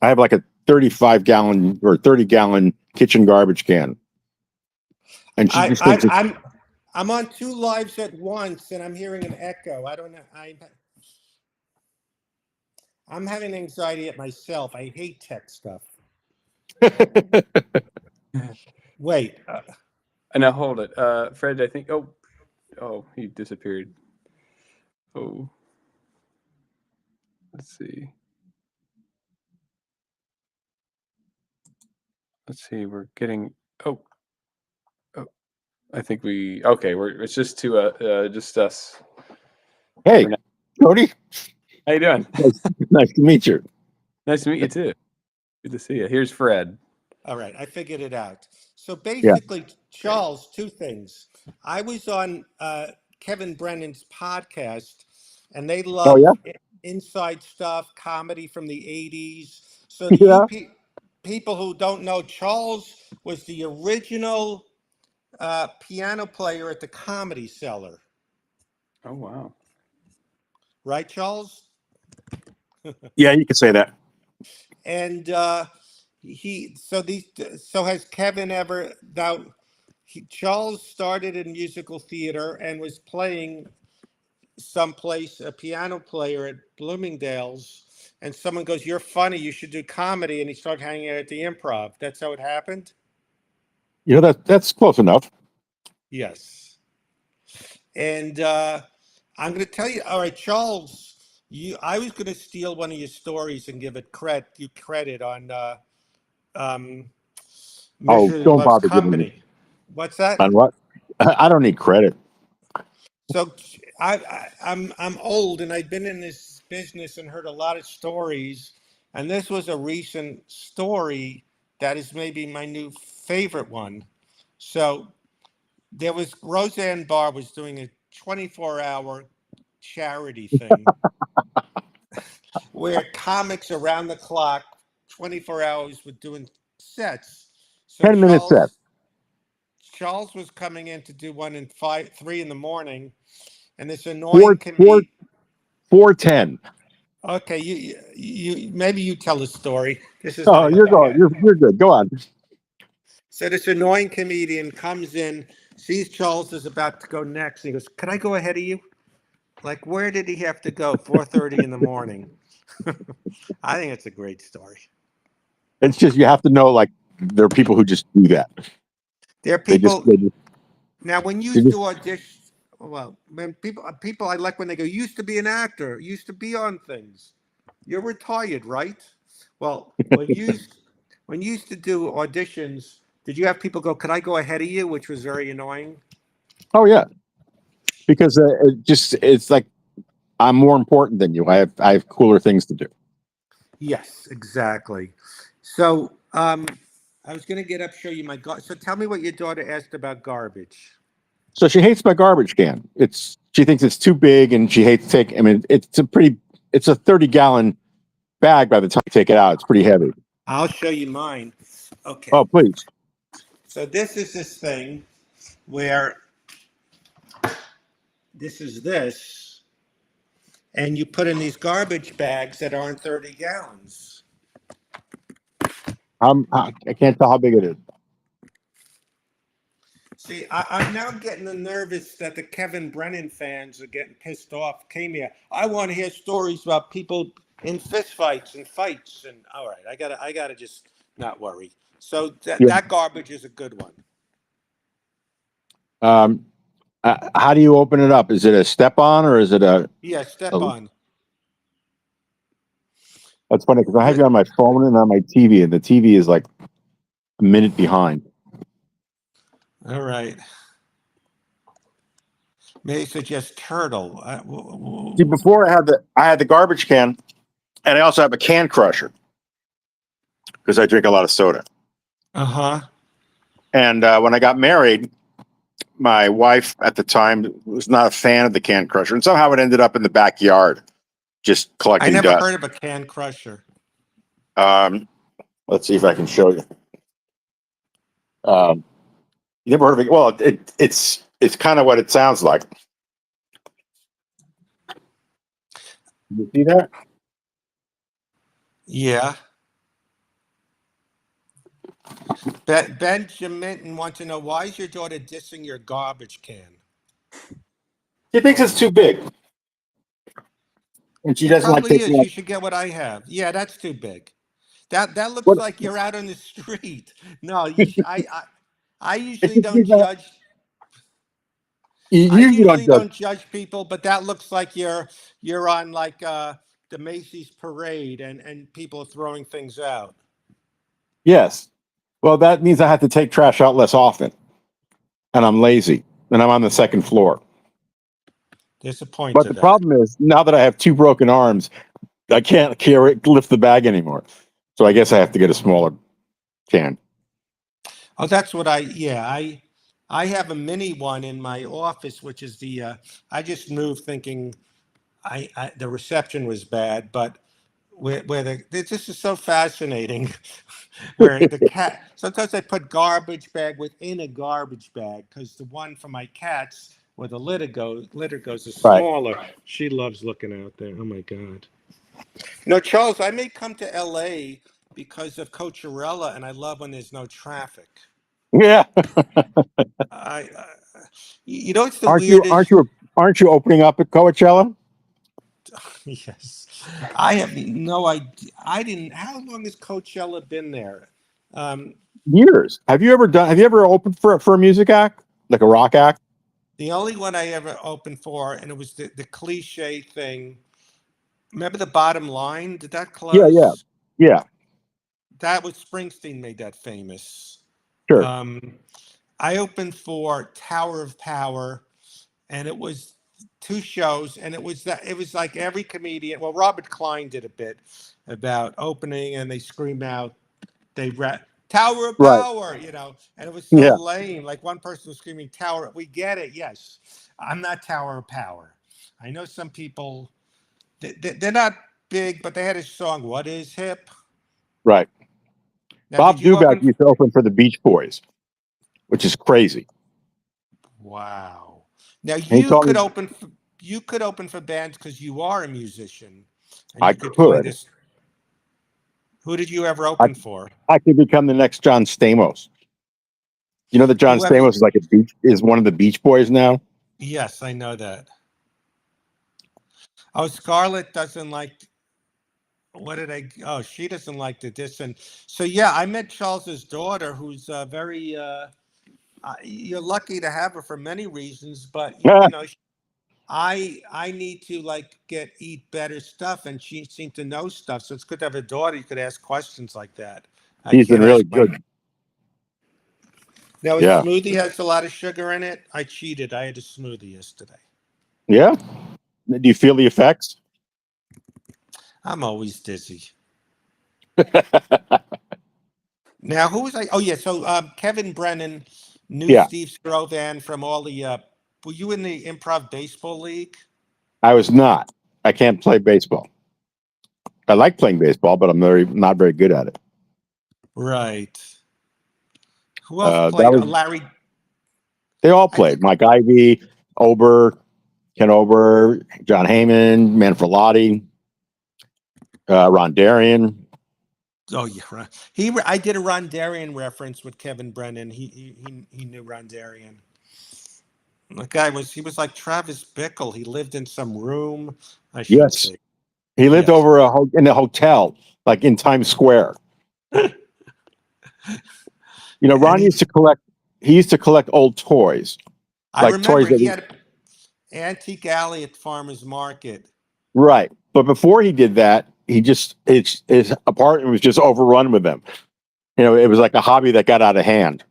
I have like a 35-gallon or 30-gallon kitchen garbage can. And she just thinks I'm on two lives at once, and I'm hearing an echo. I don't know. I'm having anxiety at myself. I hate tech stuff. Wait. Now hold it, Fred. I think. Oh, he disappeared. Oh, let's see. Let's see. We're getting. Oh. I think we. Okay, it's just just us. Hey, Cody, How you doing? nice to meet you. Nice to meet you too. Good to see you. Here's Fred. All right, I figured it out. So basically, Charles, two things. I was on Kevin Brennan's podcast, and they love inside stuff, comedy from the 80s. So people who don't know, Charles was the original piano player at the Comedy Cellar. Oh wow! Right, Charles? Yeah, you could say that. And so has Kevin ever now? Charles started in musical theater and was playing someplace, a piano player at Bloomingdale's, and someone goes, "You're funny, you should do comedy," and he started hanging out at the Improv. That's how it happened? You know, that's close enough. Yes. And I'm going to tell you, all right, Charles, I was going to steal one of your stories and give it credit on Measure Don't Love's bother giving Company. me. What's that? On what? I don't need credit. So I'm old, and I've been in this business and heard a lot of stories, and this was a recent story that is maybe my new favorite one. So there was Roseanne Barr was doing a 24-hour charity thing where comics around the clock, 24 hours, were doing sets. So 10-minute set. Charles was coming in to do one in 3 in the morning, and this annoying comedian. 4:10. Okay, you maybe you tell the story. This is You're going. You're good. Go on. So this annoying comedian comes in, sees Charles is about to go next, and he goes, "Could I go ahead of you?" Like, where did he have to go? 4:30 in the morning. I think it's a great story. It's just you have to know, like, there are people who just do that. There are They just, people they just, now when they you just do audition. Well, when people I like when they go, used to be an actor, used to be on things. You're retired, right? Well, when you used to do auditions, did you have people go, "Could I go ahead of you?" Which was very annoying. oh yeah, because it's like I'm more important than you. I have cooler things to do. Yes, exactly. So, I was gonna get up, show you my So, tell me what your daughter asked about garbage. So she hates my garbage can. She thinks it's too big, and she hates take. I mean, it's a 30-gallon bag. By the time you take it out, it's pretty heavy. I'll show you mine. Okay. Oh, please. So this is this thing where this is this, and you put in these garbage bags that aren't 30 gallons. I can't tell how big it is. See, I'm now getting nervous that the Kevin Brennan fans are getting pissed off. Came here. I want to hear stories about people in fistfights and fights. And all right, I gotta just not worry. So Yeah. that garbage is a good one. Um, how do you open it up? Is it a step on or is it Yeah, step on. That's funny because I have you on my phone and on my TV, and the TV is like a minute behind. All right. Maybe suggest turtle. See, before I had the garbage can, and I also have a can crusher because I drink a lot of soda. Uh-huh. And when I got married, my wife at the time was not a fan of the can crusher, and somehow it ended up in the backyard, just I collecting never dust. heard of a can crusher. Let's see if I can show you. You never heard of it? Well, it's kind of what it sounds like. You see that? Yeah. Benjamin wants to know, why is your daughter dissing your garbage can? She thinks it's too big, and she It doesn't like probably taking is. like You should get what I have. Yeah, that's too big. That looks what. like you're out on the street. No, you I It's usually just, don't judge. you I usually don't usually judge. don't judge people, but that looks like you're on like the Macy's parade and people are throwing things out. Yes. Well, that means I have to take trash out less often, and I'm lazy, and I'm on the second floor. There's a point But to the that. problem is now that I have two broken arms, I can't lift the bag anymore. So I guess I have to get a smaller can. Oh, that's what I have a mini one in my office, which is I just moved thinking the reception was bad, but where this is so fascinating, where the cat sometimes I put garbage bag within a garbage bag because the one for my cats where the litter goes is Right. smaller. She loves looking out there. Oh my God. No, Charles, I may come to LA because of Coachella, and I love when there's no traffic. Yeah. I, you know, it's the Aren't you? weirdest. Aren't you opening up at Coachella? Yes, I have no idea. I didn't. How long has Coachella been there? Um, Years. Have you ever opened for a music act, like a rock act? the only one I ever opened for, and it was the cliche thing. Remember the Bottom Line? Did that Yeah. Yeah. close? Yeah. That was Springsteen made that famous. Sure. Um, I opened for Tower of Power, and it was two shows, and it was like every comedian. Well, Robert Klein did a bit about opening, and they scream out, they rap Tower of Right. Power, and it was so Yeah. lame. Like one person was screaming Tower. We get it. Yes, I'm not Tower of Power. I know some people. They're not big, but they had a song. What is hip? Right. Now, did Bob you Dubak open? used to open for the Beach Boys, which is crazy. Wow. Now And he told me you could open for bands because you are a musician, and I you could play could. this. Who did you ever I, open for? I could become the next John Stamos. You know that John Whoever. Stamos is one of the Beach Boys now. Yes, I know that. Oh, Scarlett doesn't like. what did I? Oh, she doesn't like the diss. And so yeah, I met Charles's daughter, who's very. You're lucky to have her for many reasons, but you know, I need to like eat better stuff, and she seemed to know stuff. So it's good to have a daughter you could ask questions like that. I He's been can't really ask my. good. Now, a Yeah. smoothie has a lot of sugar in it. I cheated. I had a smoothie yesterday. Yeah. Do you feel the effects? I'm always dizzy. Now, who was I? Oh, yeah. So Kevin Brennan knew Yeah. Steve Strovan from all the. Were you in the Improv Baseball League? I was not. I can't play baseball. I like playing baseball, but I'm not very good at it. Right. Who else That played? was Larry. they all I played. think. Mike Ivey, Ober, Ken Ober, John Heyman, Manfrolotti, Ron Darien. Oh yeah, right. I did a Ron Darien reference with Kevin Brennan. He knew Ron Darien. The guy he was like Travis Bickle. He lived in some room. I shouldn't Yes, say. he lived Yes. over in a hotel, like in Times Square. You know, And Ron used to collect. He used to collect old toys, I like toys remember that he had an antique alley at Farmers Market. right. But before he did that, his apartment was just overrun with them. You know, it was like a hobby that got out of hand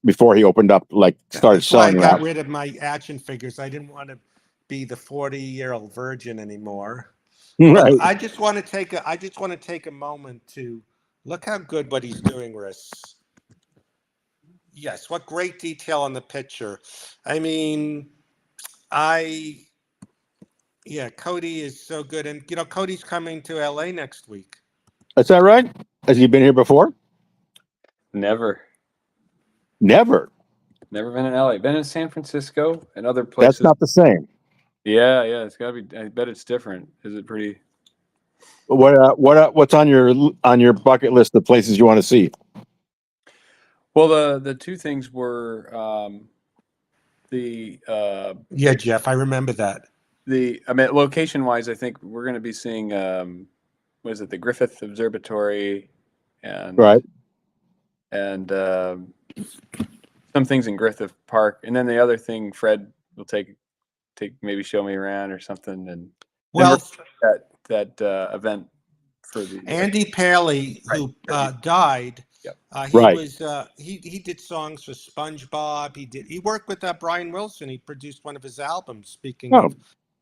before he opened up, like started That's why I selling them got out. rid of my action figures. I didn't want to be the 40-year-old virgin anymore. But Right. I just want to take a moment to look how good what he's doing, Riss. Yes, what great detail on the picture. I mean, I yeah, Cody is so good, and you know, Cody's coming to LA next week. Is that right? Has he been here before? Never. Never. Never been in LA. Been in San Francisco and other That's places. not the same. Yeah, yeah. It's gotta be. I bet it's different. Is it pretty? What's on your bucket list of places you want to see? Well, the two things were the Yeah, Jeff, I remember that. I mean, location wise, I think we're going to be seeing what is it, the Griffith Observatory, and Right. and some things in Griffith Park, and then the other thing, Fred will take maybe show me around or something, and then Well, that event for the Andy Paley, who died, Yep. he Right. was he did songs for SpongeBob. He worked with Brian Wilson. He produced one of his albums. Speaking Oh,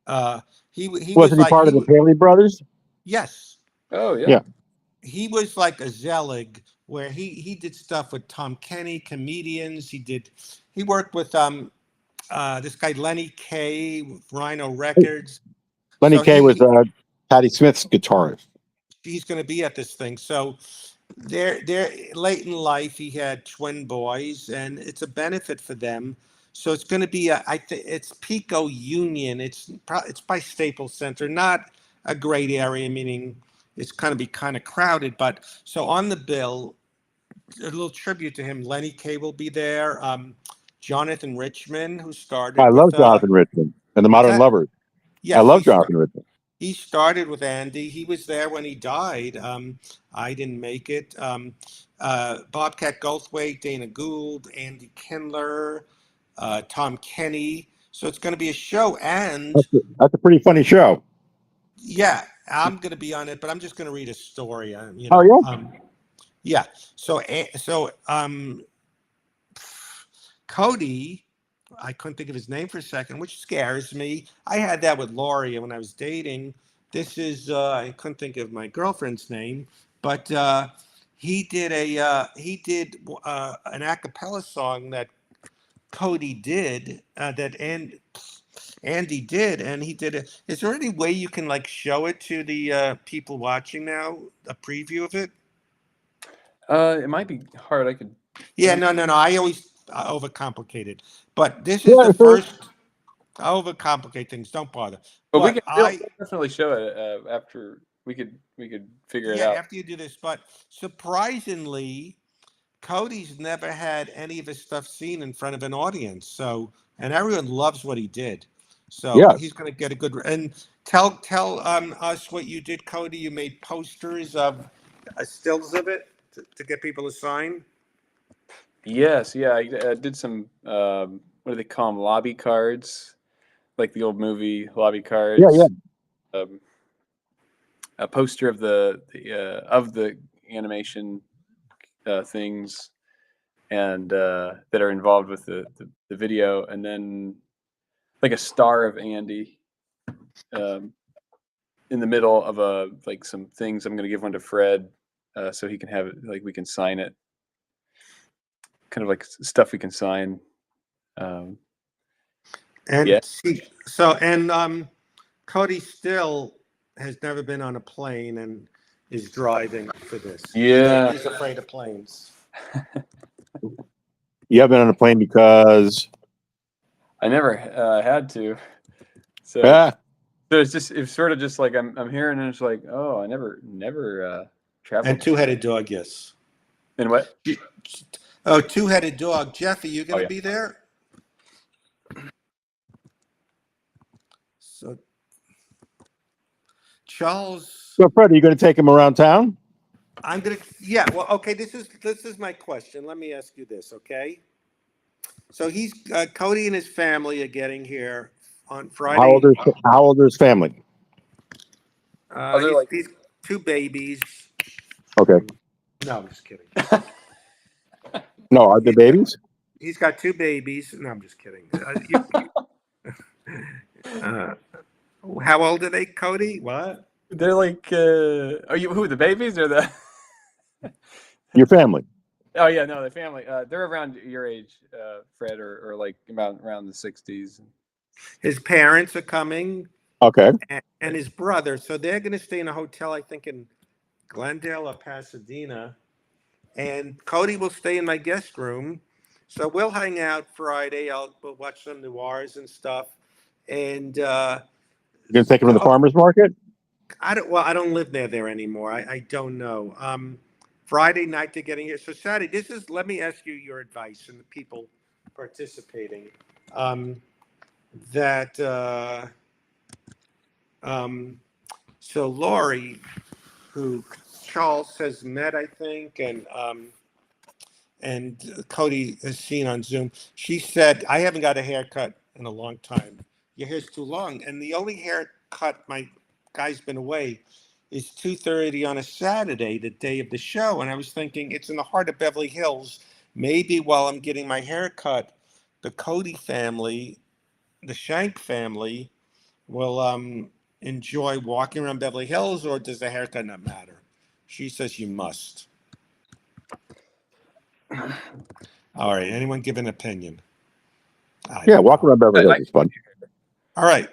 of, he was wasn't he like part of the Paley brothers? yes, Oh yeah. Yeah. he was like a Zelig, where he did stuff with Tom Kenny, comedians. He worked with this guy Lenny Kaye with Rhino Records. Lenny So Kaye was Patti Smith's guitarist. he's going to be at this thing. So they're late in life. He had twin boys, and it's a benefit for them. So it's going to be I think it's Pico Union. It's by Staples Center, not a great area, meaning it's going to be kind of crowded. But so on the bill, a little tribute to him. Lenny Kaye will be there. Jonathan Richman, who started I with love Jonathan Richmond and the what's Modern that? Lovers. I Yes, love Jonathan Richmond. he started with Andy. He was there when he died. I didn't make it. Bobcat Goldthwait, Dana Gould, Andy Kindler, Tom Kenny. So it's going to be a show. And That's a pretty funny show. yeah, I'm going to be on it, but I'm just going to read a story. Oh yeah. Yeah. So Cody, I couldn't think of his name for a second, which scares me. I had that with Laurie when I was dating. This is I couldn't think of my girlfriend's name, but he did an a cappella song that Cody did Andy did, and he did it. Is there any way you can like show it to the people watching now, a preview of it? It might be hard. I could. Yeah, no. I always overcomplicate it, but this is the first. I overcomplicate things. Don't bother. But we But can we'll definitely show it after we could figure it out. after you do this, but surprisingly, Cody's never had any of his stuff seen in front of an audience. So, and everyone loves what he did. So Yes. he's going to get a good. And Tell us what you did, Cody. You made posters of stills of it to get people to sign. Yes, yeah, I did some. What do they call them? Lobby cards, like the old movie lobby Yeah, yeah. cards. Um, a poster of the animation things and that are involved with the video, and then like a star of Andy um, in the middle of like some things. I'm gonna give one to Fred so he can have it, like we can sign it, kind of like stuff we can sign. Um, And yeah, Cody still has never been on a plane and is driving for this. yeah. He's afraid of planes. You have been on a plane because I never had to, so ah, it's sort of just like I'm hearing and it's like, oh, I never traveled. And two-headed dog, yes. And what? Oh, two-headed dog. Jeff, are you going to yeah. be there? So, Charles, so Fred, are you going to take him around town? I'm going to, yeah, well, okay, this is my question. Let me ask you this, okay? So Cody and his family are getting here on Friday. How old are his family? They're like He's two babies. Okay. No, I'm just kidding. No, are they babies? He's got two babies. No, I'm just kidding. How old are they, Cody? What? they're like who, the babies or the Your family. oh yeah, no, the family, they're around your age, Fred, or like about around the 60s. His parents are coming, Okay. and his brother. So they're going to stay in a hotel, I think, in Glendale or Pasadena. And Cody will stay in my guest room. So we'll hang out Friday. We'll watch some noirs and stuff. And You're going to take him to the farmer's market? I don't live near there anymore. I don't know. Friday night they're getting here. So Saturday, let me ask you your advice and the people participating. That so Lori, who Charles has met, I think, and Cody has seen on Zoom, she said, I haven't got a haircut in a long time. Your hair's too long. And the only haircut my guy's been away is 2:30 on a Saturday, the day of the show. And I was thinking, it's in the heart of Beverly Hills. Maybe while I'm getting my haircut, the Cody family, the Shank family, will enjoy walking around Beverly Hills, or does the haircut not matter? She says you must. All right. Anyone give an opinion? Yeah, walk around Beverly Hills is fun. All right.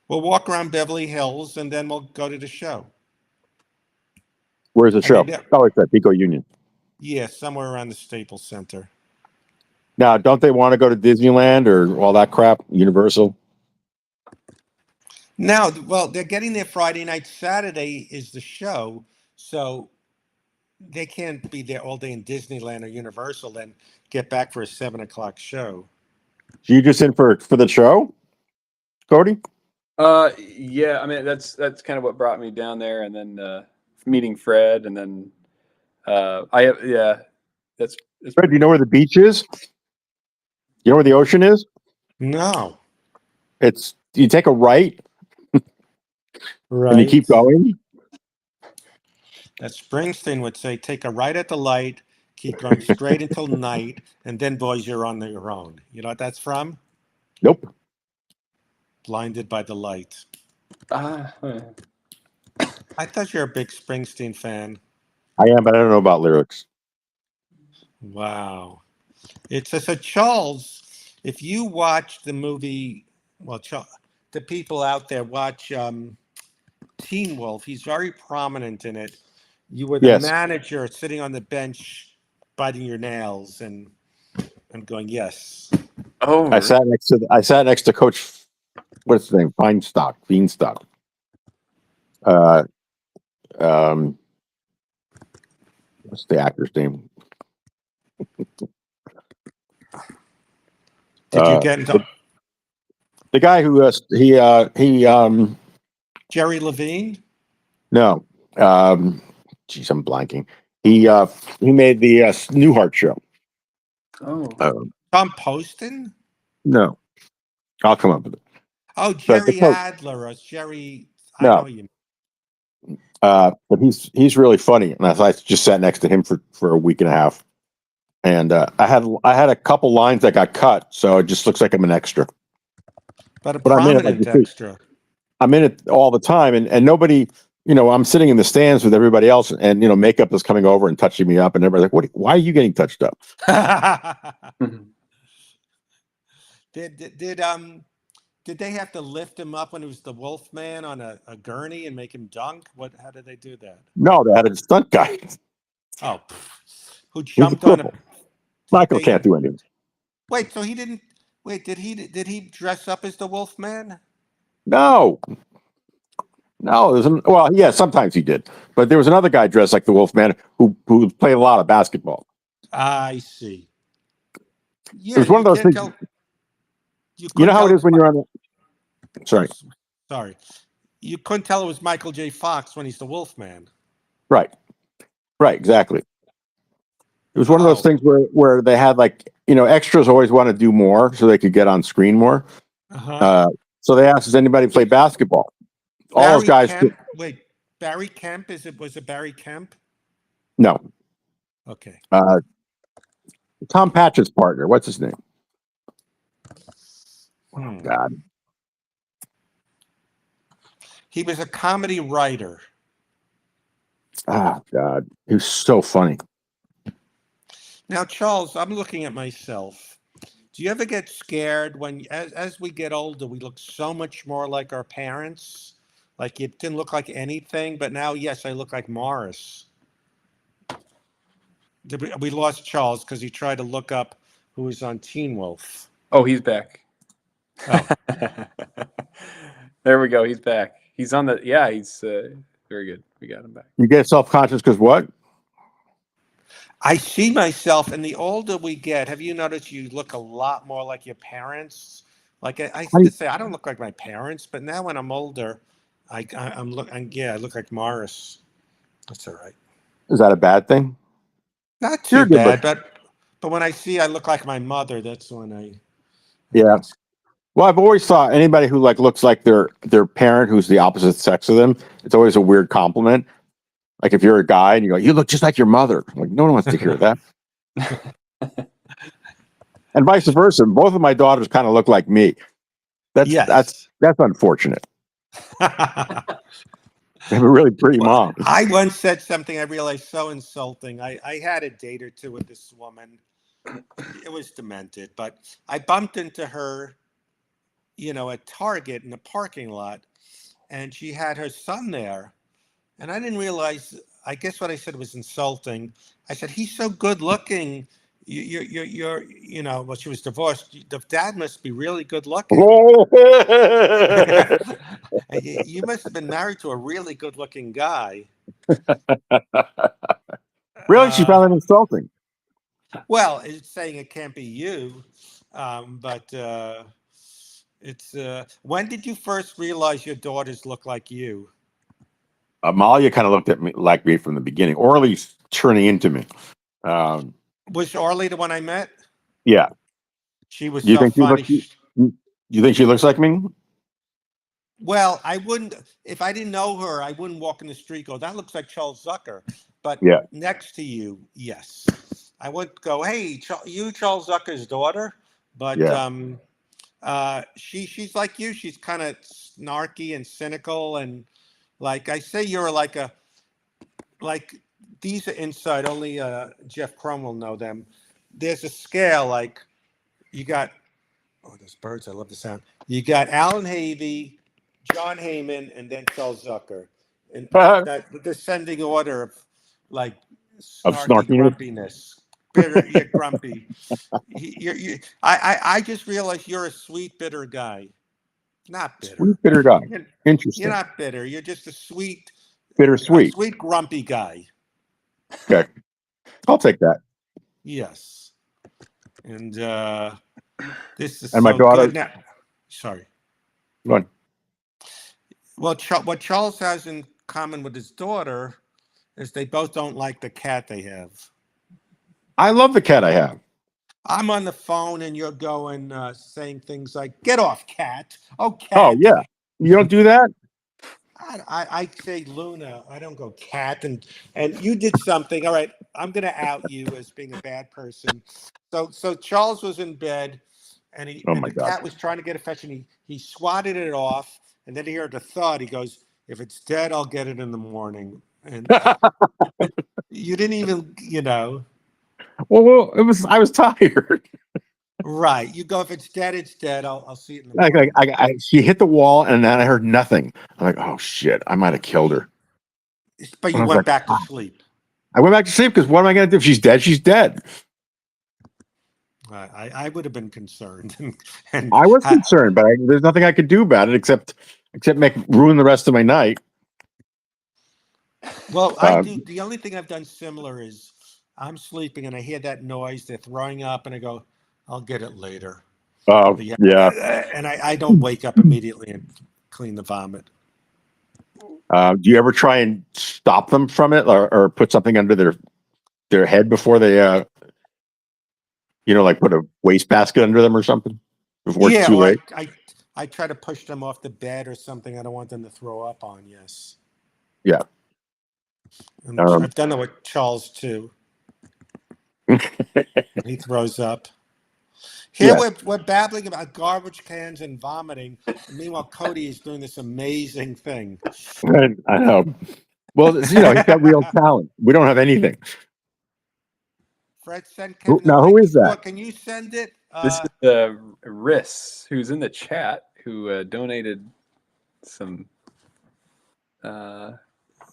We'll walk around Beverly Hills and then we'll go to the show. Where's the show? mean, Oh, it's at Pico Union. Yeah, somewhere around the Staples Center. Now, don't they want to go to Disneyland or all that crap? Universal? Now, well, they're getting there Friday night. Saturday is the show. So they can't be there all day in Disneyland or Universal, then get back for a 7:00 show. You just in for the show, Cody? Yeah, I mean that's kind of what brought me down there, and then meeting Fred, and then that's Fred, do you know where the beach is? You know where the ocean is? No. It's you take a right Right. and you keep going. That Springsteen would say, take a right at the light, keep going straight until night, and then, boys, you're on your own. You know what that's from? Nope. Blinded by the Light. uh, I thought you're a big Springsteen fan. I am, but I don't know about lyrics. Wow. It's so Charles, if you watch the movie, well, the people out there watch Teen Wolf, he's very prominent in it. You were the Yes. manager sitting on the bench, biting your nails, and I'm going, yes. oh, I sat next to Coach. What's his name? Beanstalk. What's the actor's name? Did you get into the guy who Jerry Levine? No. Geez, I'm blanking. He made the Newhart show. Oh, Tom Poston? No, I'll come up with it. Oh, But Jerry Adler. Or Jerry. I No. know you. But he's really funny, and I just sat next to him for a week and a half, and I had a couple lines that got cut, so it just looks like I'm an extra. But a But I'm in it, like prominent you see. extra. I'm in it all the time, and nobody, I'm sitting in the stands with everybody else, and makeup is coming over and touching me up, and everybody's like, "Why are you getting touched up?" Did they have to lift him up when it was the Wolfman on a gurney and make him dunk? How did they do that? No, they had a stunt guy. Oh, who He's a jumped on a? cripple. Michael They can't do anything. wait. So he didn't. Wait, did he dress up as the Wolfman? No, no. Well, yeah, sometimes he did, but there was another guy dressed like the Wolfman who played a lot of basketball. I see. It Yeah, was one of those can't things. tell. You You know couldn't how tell it is when you're on the. Sorry. Sorry. You couldn't tell it was Michael J. Fox when he's the Wolfman. Right. Right. Exactly. It was one of those Oh. things where they had extras always want to do more so they could get on screen more. Uh-huh. So they asked, "Does anybody play basketball?" All those Barry guys. Kemp. Wait, Barry Kemp? Was it Barry Kemp? No. Okay. Tom Patchett's partner. What's his name? Hmm. God. He was a comedy writer. Ah, God. He was so funny. Now, Charles, I'm looking at myself. Do you ever get scared when, as we get older, we look so much more like our parents? Like it didn't look like anything, but now, yes, I look like Morris. We lost Charles because he tried to look up who was on Teen Wolf. oh, he's back. Oh. There we go. He's back. He's on the. Yeah, he's very good. We got him back. You get self-conscious because what? I see myself, and the older we get, have you noticed you look a lot more like your parents? Like I used to say, I don't look like my parents, but now when I'm older, I look like Morris. That's all right. Is that a bad thing? Not You're too good, bad, but when I see I look like my mother, that's when I Yeah. get. Well, I've always thought anybody who looks like their parent who's the opposite sex of them, it's always a weird compliment. Like if you're a guy and you go, "You look just like your mother." Like no one wants to hear that. And vice versa. Both of my daughters kind of look like me. Yes. That's unfortunate. They have a really pretty Well, mom. I once said something I realized so insulting. I had a date or two with this woman. It was demented, but I bumped into her, at Target in the parking lot, and she had her son there. And I didn't realize, I guess what I said was insulting. I said, he's so good looking. Well, she was divorced. The dad must be really good looking. You must have been married to a really good looking guy. Really, she found it insulting. Well, it's saying it can't be you, but it's. When did you first realize your daughters look like you? Amalia kind of looked at me like me from the beginning, or at least turning into me. Was Orly the one I met? Yeah. She was Do you so think funny. you think she looks like me? Well, I wouldn't, if I didn't know her, I wouldn't walk in the street and go, that looks like Charles Zucker. But Yeah. next to you, yes. I wouldn't go, hey, you Charles Zucker's daughter. But Yeah. she's like you. She's kind of snarky and cynical. And like I say, you're like these are inside, only Jeff Crum will know them. There's a scale, like you got, oh, those birds, I love the sound. You got Alan Havey, John Heyman, and then Charles Zucker. And that the descending order of like Of snarky snarkiness? grumpiness. Bitter, you're grumpy. I just realized you're a sweet, bitter guy. Not bitter. Sweet bitter guy. You're Interesting. not bitter. You're just a Bittersweet. sweet, grumpy guy. Okay. I'll take that. Yes. And this is And my so daughter. good. Now, sorry. Go on. Well, what Charles has in common with his daughter is they both don't like the cat they have. I love the cat I have. I'm on the phone and you're going, saying things like, get off, cat. Oh, Oh cat. yeah, you don't do that. I say Luna. I don't go cat. And you did something. All right, I'm going to out you as being a bad person. So Charles was in bed, and Oh and my the god. cat was trying to get affection. He swatted it off, and then he heard the thud. He goes, "If it's dead, I'll get it in the morning." And you didn't even, Well, it was. I was tired. right. You go, if it's dead, it's dead. I'll see it in the Like, morning. she hit the wall, and then I heard nothing. I'm like, oh shit, I might have killed her. But And you I was went like, back to "Ah." sleep. I went back to sleep because what am I going to do? If she's dead, she's dead. I would have been concerned, and I was concerned, but there's nothing I could do about it except make ruin the rest of my night. well, I Um, do. The only thing I've done similar is I'm sleeping and I hear that noise. They're throwing up, and I go, "I'll get it later." oh But yeah, yeah. and I don't wake up immediately and clean the vomit. Do you ever try and stop them from it, or put something under their head before they, like put a wastebasket under them or something before it's Yeah, too or late? I try to push them off the bed or something. I don't want them to throw up on. Yes, Yeah. and I've done that with Charles too. He throws up. Here Yeah. we're babbling about garbage cans and vomiting. And meanwhile, Cody is doing this amazing thing. I know. Well, he's got real talent. We don't have anything. Fred, send Kevin the Now, who link. is that? Well, can you send it? This is Riss, who's in the chat, who donated some.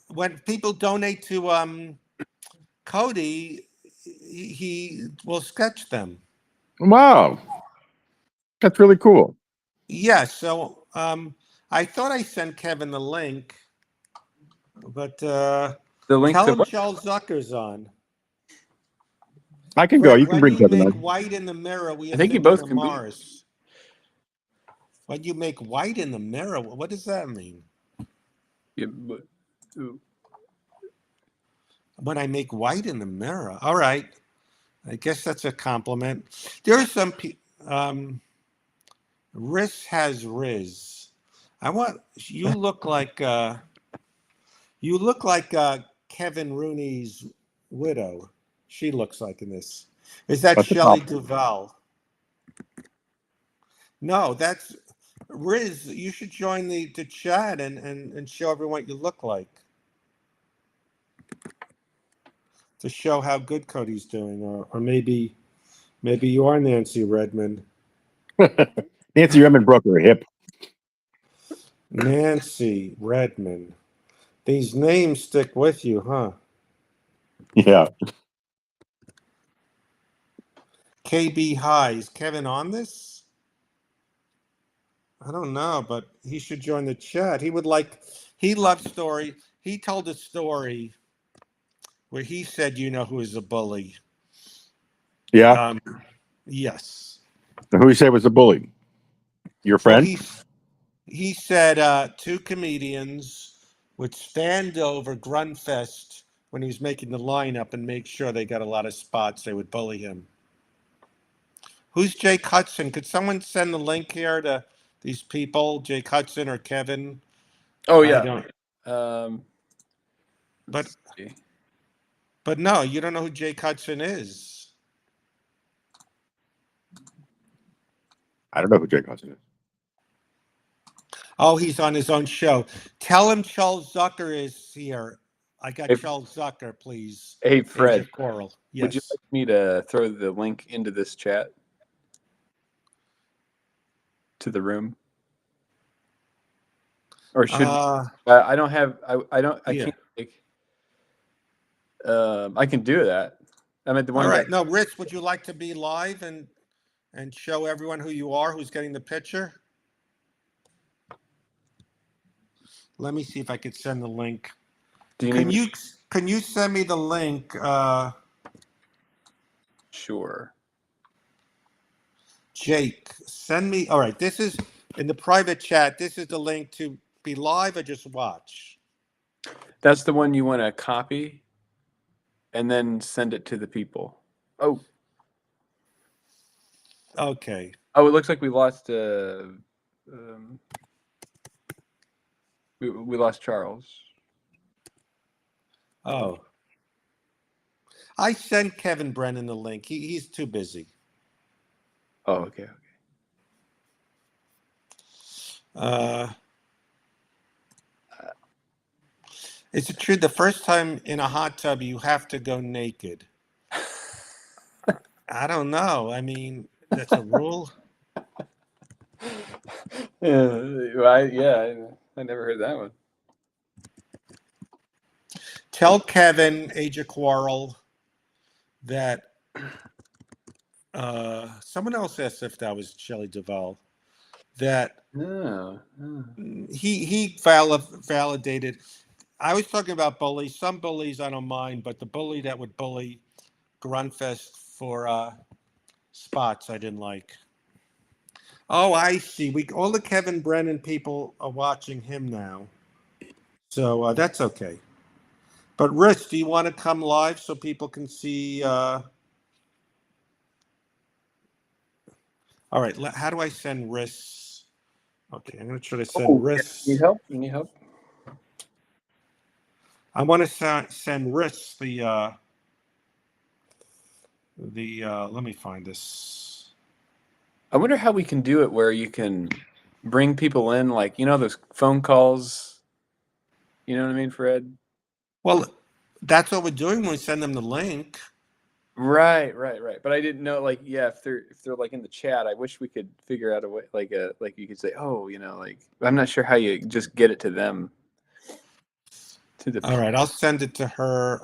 When people donate to Cody, he will sketch them. Wow, that's really cool. Yeah. So I thought I sent Kevin the link, but The link tell to him what? Charles Zucker's on. I can go. Fred, You can when bring you Kevin make on. white in the mirror, we I are think you thinking both of can be. Morris. When you make white in the mirror, what does that mean? Yeah, but, When I make white in the mirror. All right. I guess that's a compliment. There are some people. Riz has Riz. I want you look like Kevin Rooney's widow. She looks like in this. Is that That's a Shelley compliment. Duvall? No, that's Riz. You should join the chat and show everyone what you look like to show how good Cody's doing, or maybe you are Nancy Redmond. Nancy Redmond broke her hip. Nancy Redmond. These names stick with you, huh? Yeah. KB High. Is Kevin on this? I don't know, but he should join the chat. He loves story. He told a story where he said, who is a bully. Yeah. Um, yes. Who you say was the bully? Your Well, friend? he said two comedians would stand over Grunfest when he was making the lineup and make sure they got a lot of spots. They would bully him. Who's Jake Hudson? Could someone send the link here to these people, Jake Hudson or Kevin? oh I yeah. don't. But Let's see. but no, you don't know who Jake Hudson is. I don't know who Jake Hudson is. Oh, he's on his own show. Tell him Charles Zucker is here. I got Hey, Charles Zucker, please. hey Fred, Asia Coral. would you Yes. like me to throw the link into this chat to the room, or should I don't have I don't I Yeah. can't make. I can do that. I mean the All one guy. right. No, Rich, would you like to be live and show everyone who you are, who's getting the picture? Let me see if I could send the link. Do you need me? Can you send me the link? Sure. Jake, send me. All right, this is in the private chat. This is the link to be live or just watch? That's the one you want to copy and then send it to the people. Oh, Okay. oh, it looks like we lost. We lost Charles. Oh. I sent Kevin Brennan the link. He's too busy. Oh, okay. Is it true the first time in a hot tub you have to go naked? I don't know. I mean, that's a rule. I never heard that one. Tell Kevin Aja Quarrel that someone else asked if that was Shelley Duvall. That No. he validated. I was talking about bullies. Some bullies I don't mind, but the bully that would bully Grunfest for spots I didn't like. Oh, I see. All the Kevin Brennan people are watching him now, so that's okay. But Rich, do you want to come live so people can see? All right. How do I send Riss? Okay, I'm going to try to send Riss. Need help? You need help? I want to send Riss the. Let me find this. I wonder how we can do it where you can bring people in, like, you know, those phone calls. You know what I mean, Fred? Well, that's what we're doing when we send them the link. Right. But I didn't know, like, yeah, if they're like in the chat, I wish we could figure out a way, like you could say, oh, you know, like, I'm not sure how you just get it to them. All right, I'll send it to her.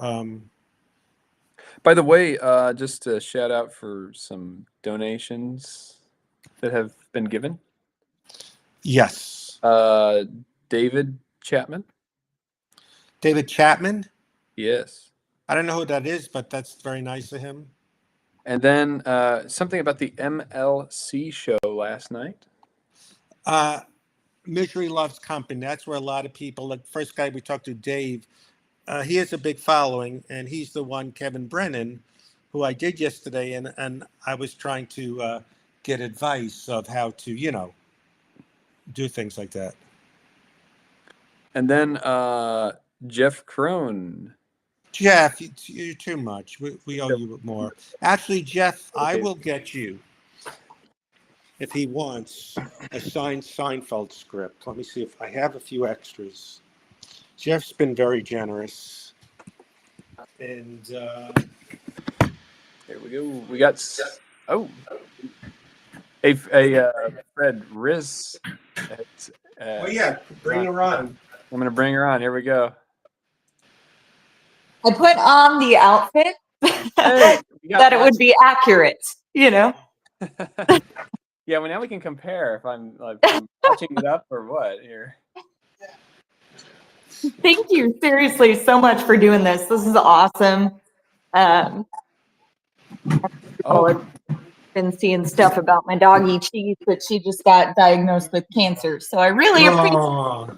By the way, just a shout out for some donations that have been given. Yes. David Chapman. David Chapman? Yes. I don't know who that is, but that's very nice of him. And then something about the MLC show last night. Misery Loves Company. That's where a lot of people, the first guy we talked to, Dave, he has a big following, and he's the one, Kevin Brennan, who I did yesterday, and I was trying to get advice of how to, do things like that. And then Jeff Crone. Jeff, you're too much. We owe you more. Actually, Jeff, I will get you, if he wants, a signed Seinfeld script. Let me see if I have a few extras. Jeff's been very generous. And Here we go. We got Fred Riz. oh yeah, bring her on. I'm gonna bring her on. Here we go. I put on the outfit Hey, that it would be accurate, Yeah, well, now we can compare if I'm watching it up or what here. Thank you, seriously, so much for doing this. This is awesome. I've been seeing stuff about my doggy Cheese, but she just got diagnosed with cancer. So I really appreciate it.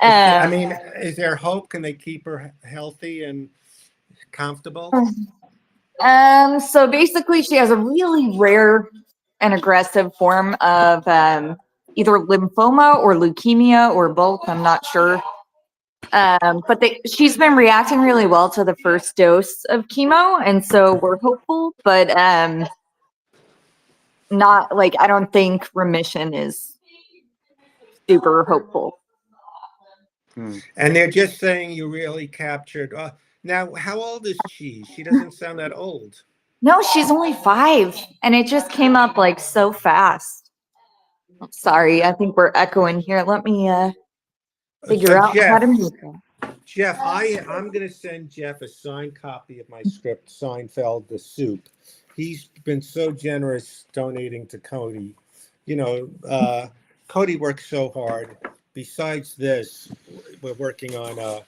I mean, is there hope? Can they keep her healthy and comfortable? So basically, she has a really rare and aggressive form of either lymphoma or leukemia or both. I'm not sure. But she's been reacting really well to the first dose of chemo, and so we're hopeful, but not like I don't think remission is super hopeful. And they're just saying you really captured. Now, how old is she? She doesn't sound that old. No, she's only 5, and it just came up like so fast. Sorry, I think we're echoing here. Let me figure out how to mute that. Jeff, I'm going to send Jeff a signed copy of my script, Seinfeld, the Soup. He's been so generous donating to Cody. Cody works so hard. Besides this, we're working on,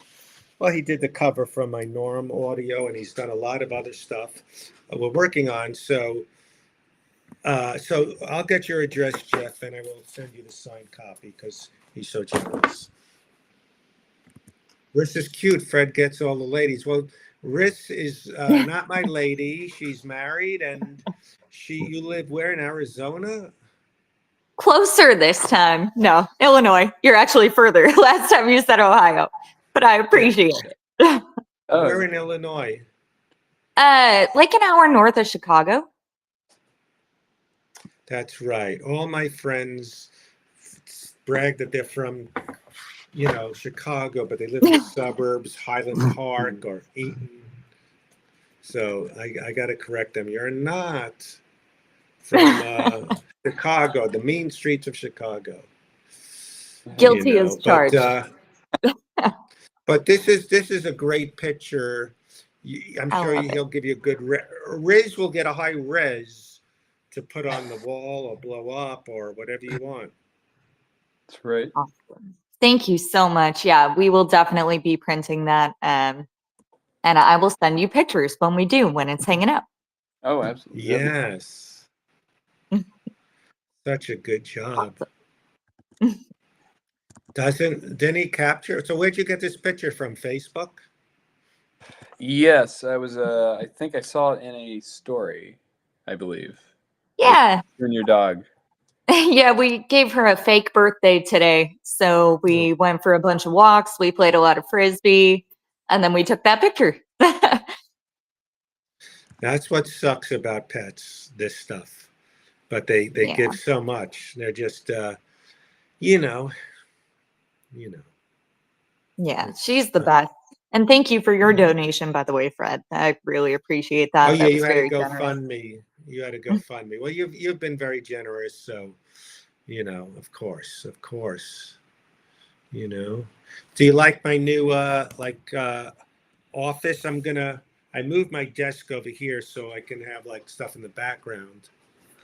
he did the cover from my Norm audio, and he's done a lot of other stuff we're working on. So I'll get your address, Jeff, and I will send you the signed copy because He's so generous. Riss is cute. Fred gets all the ladies. Well, Riss is not my lady. She's married, and you live where in Arizona? Closer this time. No, Illinois. You're actually further. Last time you said Ohio, but I appreciate it. Oh, Where in Illinois? Like an hour north of Chicago. That's right. All my friends brag that they're from, Chicago, but they live in the suburbs, Highland Park or Eaton. So I got to correct them. You're not from Chicago, the mean streets of Chicago. Guilty as charged. But this is a great picture. I'm I sure love it. he'll give you a good res. Will get a high res to put on the wall or blow up or whatever you want. that's right. Awesome. Thank you so much. Yeah, we will definitely be printing that. And I will send you pictures when we do, when it's hanging up. Oh, absolutely. Yes. Such a good job. Didn't he capture? So where'd you get this picture from? Facebook? Yes, I was. I think I saw it in a story, I believe. Yeah. You and your dog. Yeah, we gave her a fake birthday today. So we went for a bunch of walks. We played a lot of Frisbee. And then we took that picture. That's what sucks about pets, this stuff. But they Yeah. give so much. They're just, you know. Yeah, she's the best. And thank you for your donation, by the way, Fred. I really appreciate that. Oh yeah, That you was had to very go generous. fund me. You had to go fund me. Well, you've been very generous, so of course. Do you like my new office? I moved my desk over here so I can have like stuff in the background.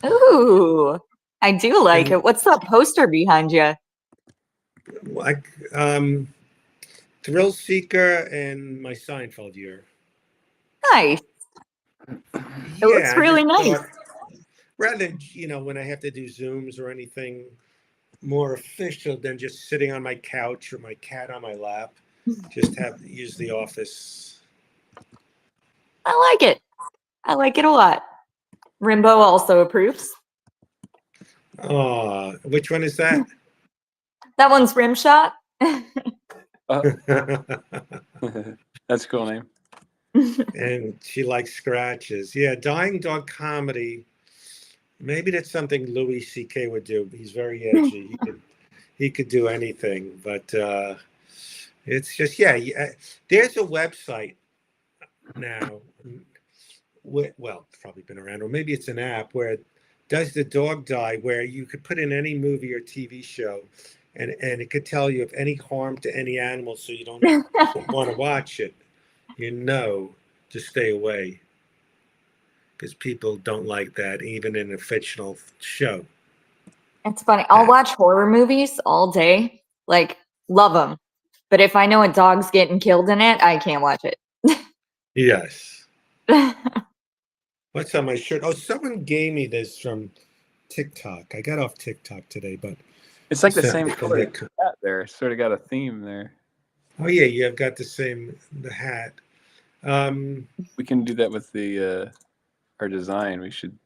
Ooh, I do like And- it. What's that poster behind you? Like Thrill Seeker and my Seinfeld year. Nice. It looks really nice. Rather than, when I have to do Zooms or anything more official than just sitting on my couch or my cat on my lap, just use the office. I like it. I like it a lot. Rimbo also approves. Oh, which one is that? That one's Rimshot. That's a cool name. And she likes scratches. Yeah, Dying Dog Comedy. Maybe that's something Louis C.K. would do. He's very edgy. He could do anything, but it's just there's a website now. Well, it's probably been around, or maybe it's an app where it does the dog die, where you could put in any movie or TV show, and it could tell you if any harm to any animal, so you don't want to watch it. To stay away, because people don't like that, even in a fictional show. It's funny. I'll watch horror movies all day. Like, love them. But if I know a dog's getting killed in it, I can't watch it. Yes. What's on my shirt? Oh, someone gave me this from TikTok. I got off TikTok today, but It's like the So- same color as the hat there. Sort of got a theme there. oh yeah, you've got the hat. We can do that with the our design. We should.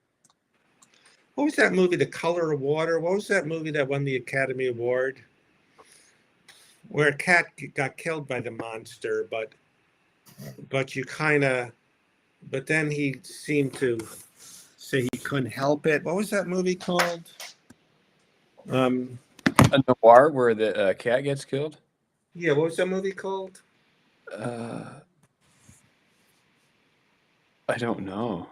What was that movie, The Color of Water? What was that movie that won the Academy Award? Where a cat got killed by the monster, but then he seemed to say he couldn't help it. What was that movie called? A noir where the cat gets killed. Yeah, what was that movie called? I don't know.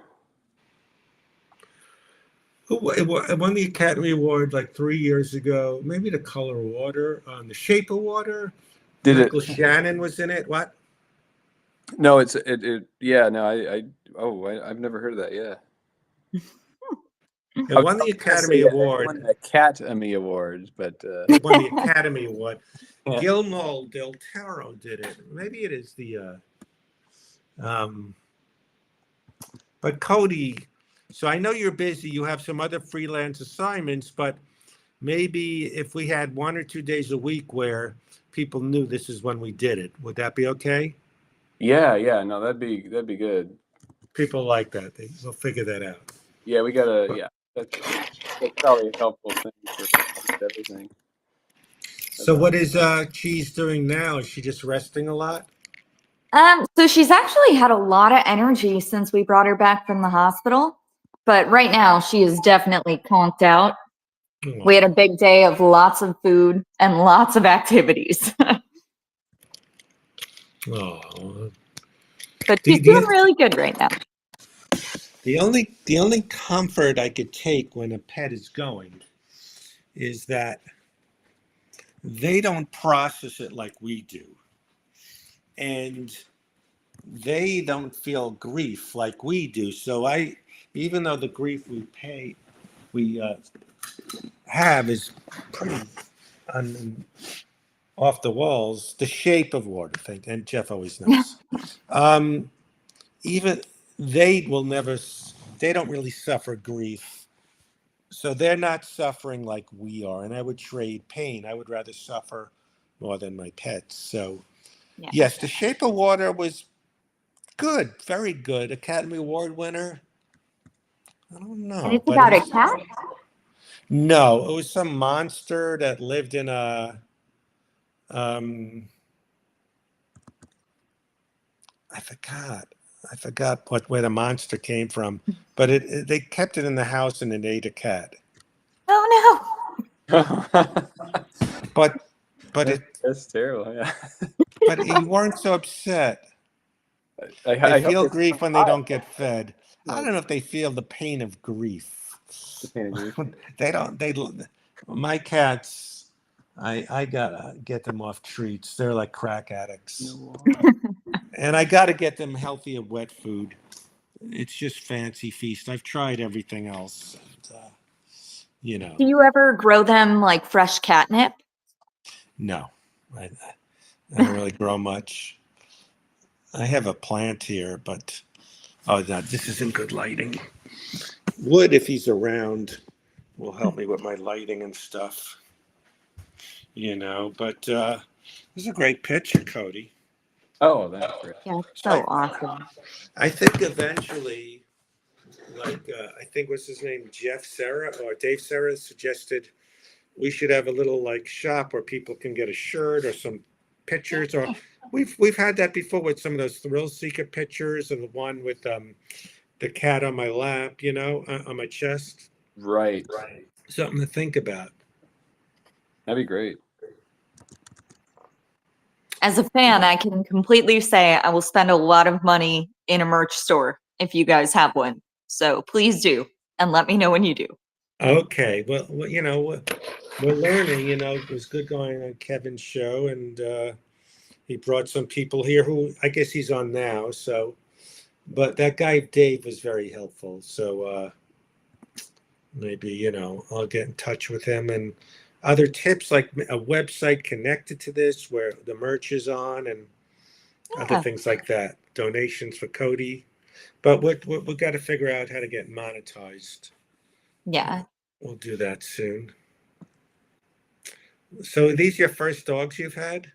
It won the Academy Award like 3 years ago. Maybe The Color of Water, The Shape of Water. Did Michael it? Shannon was in it. What? No, it's it. Yeah, no, I've never heard of that. Yeah. It won the Academy Award. Won the Academy Award, but It won the Academy Award. Yeah. Guillermo del Toro did it. Maybe it is the. But Cody, so I know you're busy. You have some other freelance assignments, but maybe if we had 1 or 2 days a week where people knew this is when we did it, would that be okay? Yeah. No, that'd be good. People like that. They'll figure that out. Yeah, we gotta. Yeah, that's probably a helpful thing for everything. So what is Cheese doing now? Is she just resting a lot? So she's actually had a lot of energy since we brought her back from the hospital, but right now she is definitely conked out. Oh, We had a big day of lots of food and lots of activities, oh. but Do she's you- doing really good right now. The only comfort I could take when a pet is going is that they don't process it like we do. And they don't feel grief like we do. So even though the grief we have is pretty off the walls, the shape of water thing, and Jeff always knows. Even they don't really suffer grief. So they're not suffering like we are. And I would trade pain. I would rather suffer more than my pets. So Yeah. yes, The Shape of Water was good, very good. Academy Award winner. I don't know. And it's but about it a was- cat? No, it was some monster that lived in a I forgot where the monster came from, but they kept it in the house and it ate a cat. Oh But That's terrible. Yeah. but you weren't so upset. I They hope feel it's grief when they don't get fed. I Right. don't know if they feel the pain of grief. the pain of grief. They don't. My cats. I gotta get them off treats. They're like crack addicts, and I gotta get them healthy and wet food. It's just fancy feast. I've tried everything else. And, no. Do you ever grow them like fresh catnip? no, I don't really grow much. I have a plant here, but no, this isn't good lighting. Wood, if he's around, will help me with my lighting and stuff. But this is a great picture, Cody. Oh, that's great. Yeah, it's so awesome. I think eventually, I think what's his name, Jeff Serra or Dave Serra suggested we should have a little shop where people can get a shirt or some pictures. Or we've had that before with some of those thrill seeker pictures, and the one with the cat on my lap, on my chest. Right. Something to think about. That'd be great. As a fan, I can completely say I will spend a lot of money in a merch store if you guys have one. So please do, and let me know when you do. Okay, well, we're learning. It was good going on Kevin's show, and he brought some people here who I guess he's on now. So, but that guy Dave was very helpful. So maybe I'll get in touch with him, and other tips like a website connected to this where the merch is on, and other Yeah. things like that. Donations for Cody, but we've got to figure out how to get monetized. Yeah. We'll do that soon. So are these your first dogs you've had?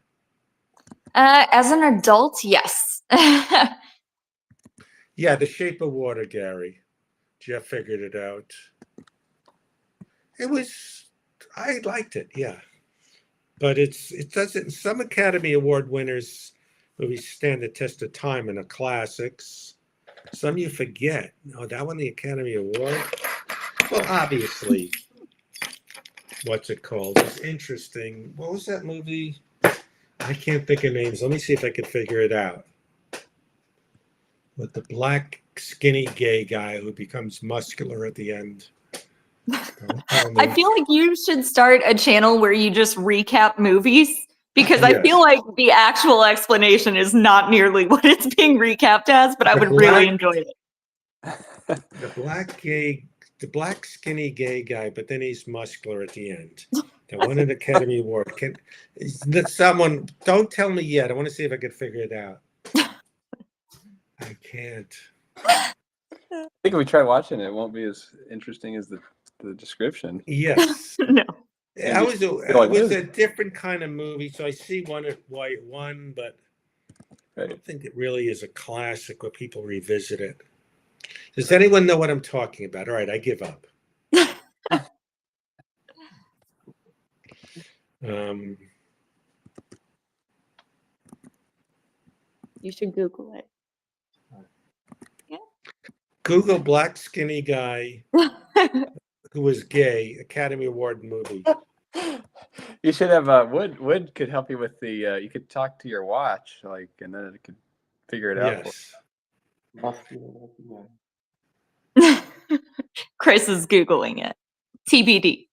As an adult, yes. Yeah, The Shape of Water, Gary. Jeff figured it out. I liked it, yeah. But it doesn't, some Academy Award winners movies stand the test of time and are classics. Some you forget. Oh, that won the Academy Award? Well, obviously, what's it called? It's interesting. What was that movie? I can't think of names. Let me see if I can figure it out. With the black, skinny gay guy who becomes muscular at the end. Don't tell me. I feel like you should start a channel where you just recap movies because I Yes. feel like the actual explanation is not nearly what it's being recapped as, but I The would really black- enjoy it. The black skinny gay guy, but then he's muscular at the end. That won an Academy Award. Someone, don't tell me yet. I want to see if I can figure it out. I can't. I think if we try watching it, it won't be as interesting as the description. Yes. No. I was You're it like, was "What a different kind of movie, so I see why it won, but I Right. don't think it really is a classic where people revisit it. Does anyone know what I'm talking about? All right, I give up. Um, You should Google it. Google black skinny guy who was gay Academy Award movie. You should have Wood could help you with the you could talk to your watch, like, and then it could figure it out for Yes. Chris is Googling it. TBD.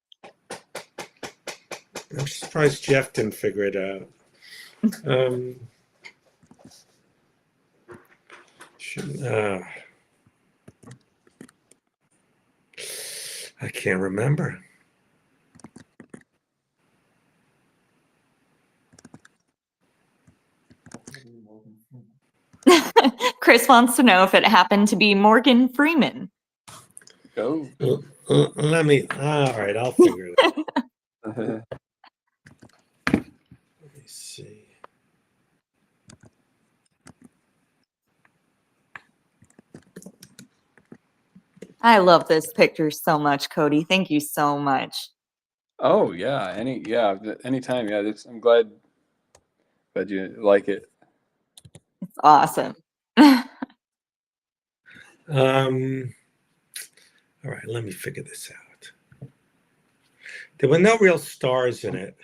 I'm surprised Jeff didn't figure it out. I can't remember. Chris wants to know if it happened to be Morgan Freeman. Go. Let me. All right, I'll figure it out. Let me see. I love this picture so much, Cody. Thank you so much. Oh yeah, anytime. Yeah, I'm glad you like it. It's awesome. All right, let me figure this out. There were no real stars in it.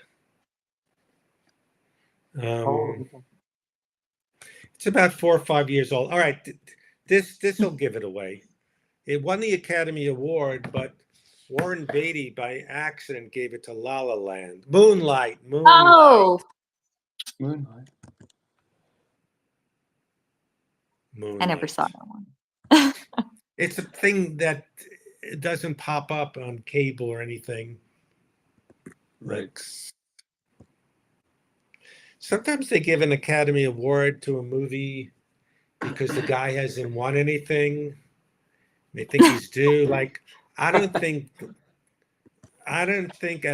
It's about 4 or 5 years old. All right, this will give it away. It won the Academy Award, but Warren Beatty by accident gave it to La La Land. Moonlight. Oh, Moonlight. I never saw that one. It's a thing that it doesn't pop up on cable or anything. Right. Sometimes they give an Academy Award to a movie because the guy hasn't won anything. They think he's due. Like, I don't think out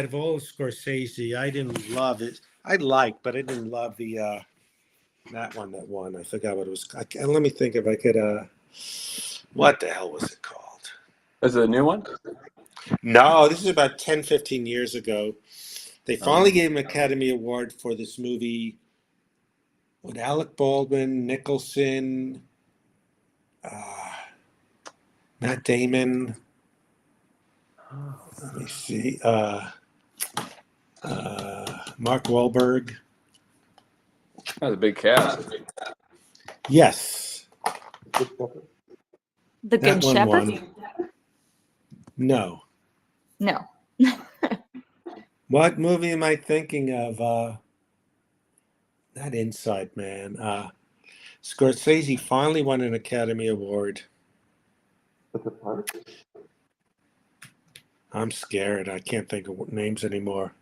of all Scorsese, I didn't love it. I liked, but I didn't love the that one that won. I forgot what it was. Let me think if I could. What the hell was it called? Is it a new one? No, this is about 10, 15 years ago. They finally gave him an Academy Award for this movie with Alec Baldwin, Nicholson, Matt Damon. Let me see. Mark Wahlberg. That was a big cast. Yes. The That Good one Shepherd? won. No. No. What movie am I thinking of? Not Inside Man. Scorsese finally won an Academy Award. I'm scared. I can't think of names anymore.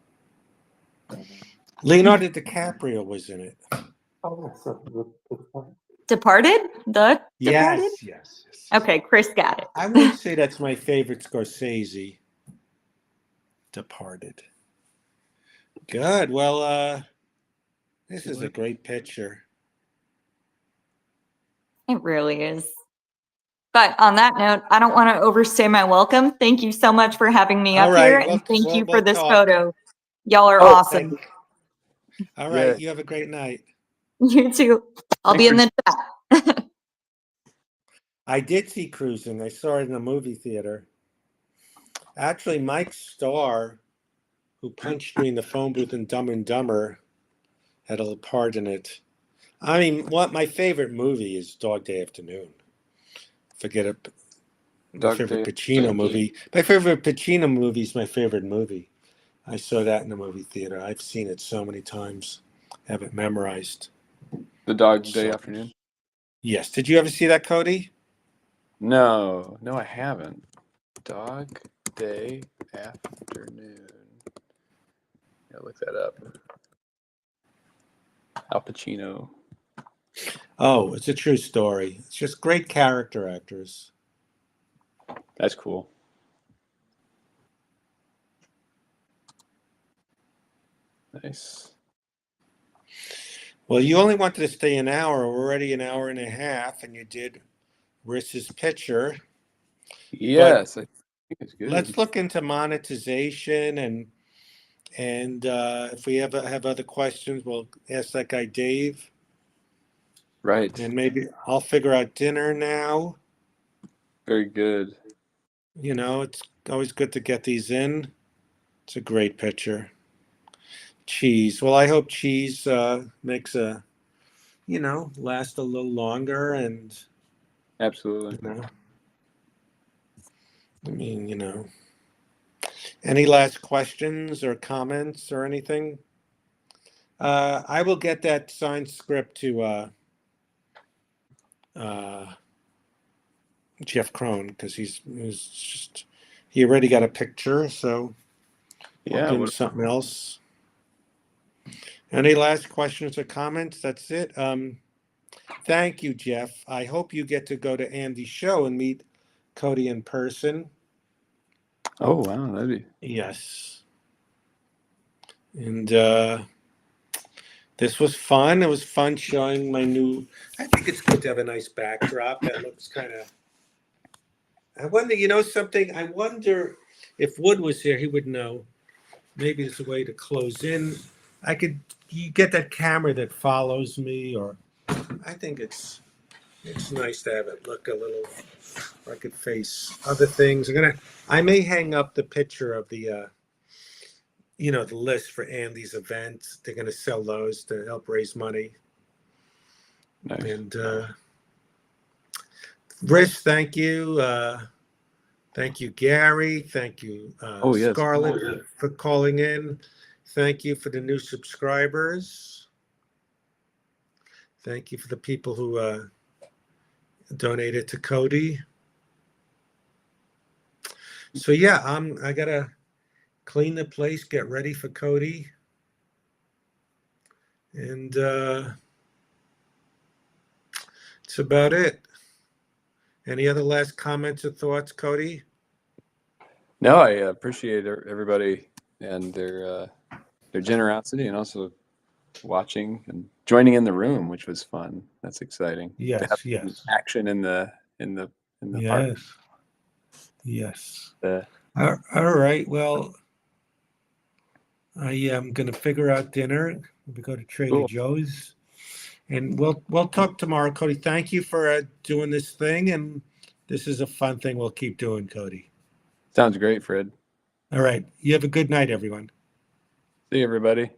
Leonardo DiCaprio was in it. Departed? The Departed? Yes. Okay, Chris got it. I would say that's my favorite Scorsese. Departed. Good. Well, this is a great picture. It really is. But on that note, I don't want to overstay my welcome. Thank you so much for having me All up right, here, well, and thank we'll- you for we'll this talk. photo. Y'all are Oh, awesome. All right. Yeah. You have a great night. You too. I'll be in the chat. I did see Cruising. I saw it in a movie theater. Actually, Mike Starr, who punched me in the phone booth in Dumb and Dumber, had a part in it. I mean, what my favorite movie is Dog Day Afternoon. Forget it. My Dog favorite Day Pacino movie. My favorite Pacino movie is my favorite movie. I saw that in the movie theater. I've seen it so many times. I have it memorized. The Dog Day So- Afternoon. Yes. Did you ever see that, Cody? No, I haven't. Dog Day Afternoon. Yeah, look that up. Al Pacino. Oh, it's a true story. It's just great character actors. That's cool. Nice. Well, you only wanted to stay an hour. We're already an hour and a half, and you did Riss's picture. Yes, I think it's good. Let's look into monetization, and if we ever have other questions, we'll ask that guy Dave, Right. and maybe I'll figure out dinner now. Very good. You know, it's always good to get these in. It's a great picture. Cheese. Well, I hope cheese makes last a little longer, and Absolutely. I mean, any last questions or comments or anything? I will get that signed script to Jeff Crone because he already got a picture, so I'll Yeah. give him something else. Any last questions or comments? That's it. Thank you, Jeff. I hope you get to go to Andy's show and meet Cody in person. Oh wow, that'd be Yes. And this was fun. It was fun showing my new. I think it's good to have a nice backdrop that looks kind of. I wonder, something? I wonder if Wood was here, he would know. Maybe there's a way to close in. You get that camera that follows me, or I think it's nice to have it look a little. I could face other things. I may hang up the picture of the the list for Andy's event. They're gonna sell those to help raise money. nice. And Rich, thank you. Thank you, Gary. Thank you, Oh yes. Scarlett, for calling in. Thank you for the new subscribers. Thank you for the people who donated to Cody. So yeah, I gotta clean the place, get ready for Cody, and that's about it. Any other last comments or thoughts, Cody? No, I appreciate everybody and their generosity, and also watching and joining in the room, which was fun. That's exciting. To have Yes, some yes, action in the park. yes, yes. Uh, All right. Well, I am going to figure out dinner. We go to Trader cool. Joe's, and we'll talk tomorrow, Cody. Thank you for doing this thing, and this is a fun thing. We'll keep doing, Cody. Sounds great, Fred. All right. You have a good night, everyone. See you, everybody.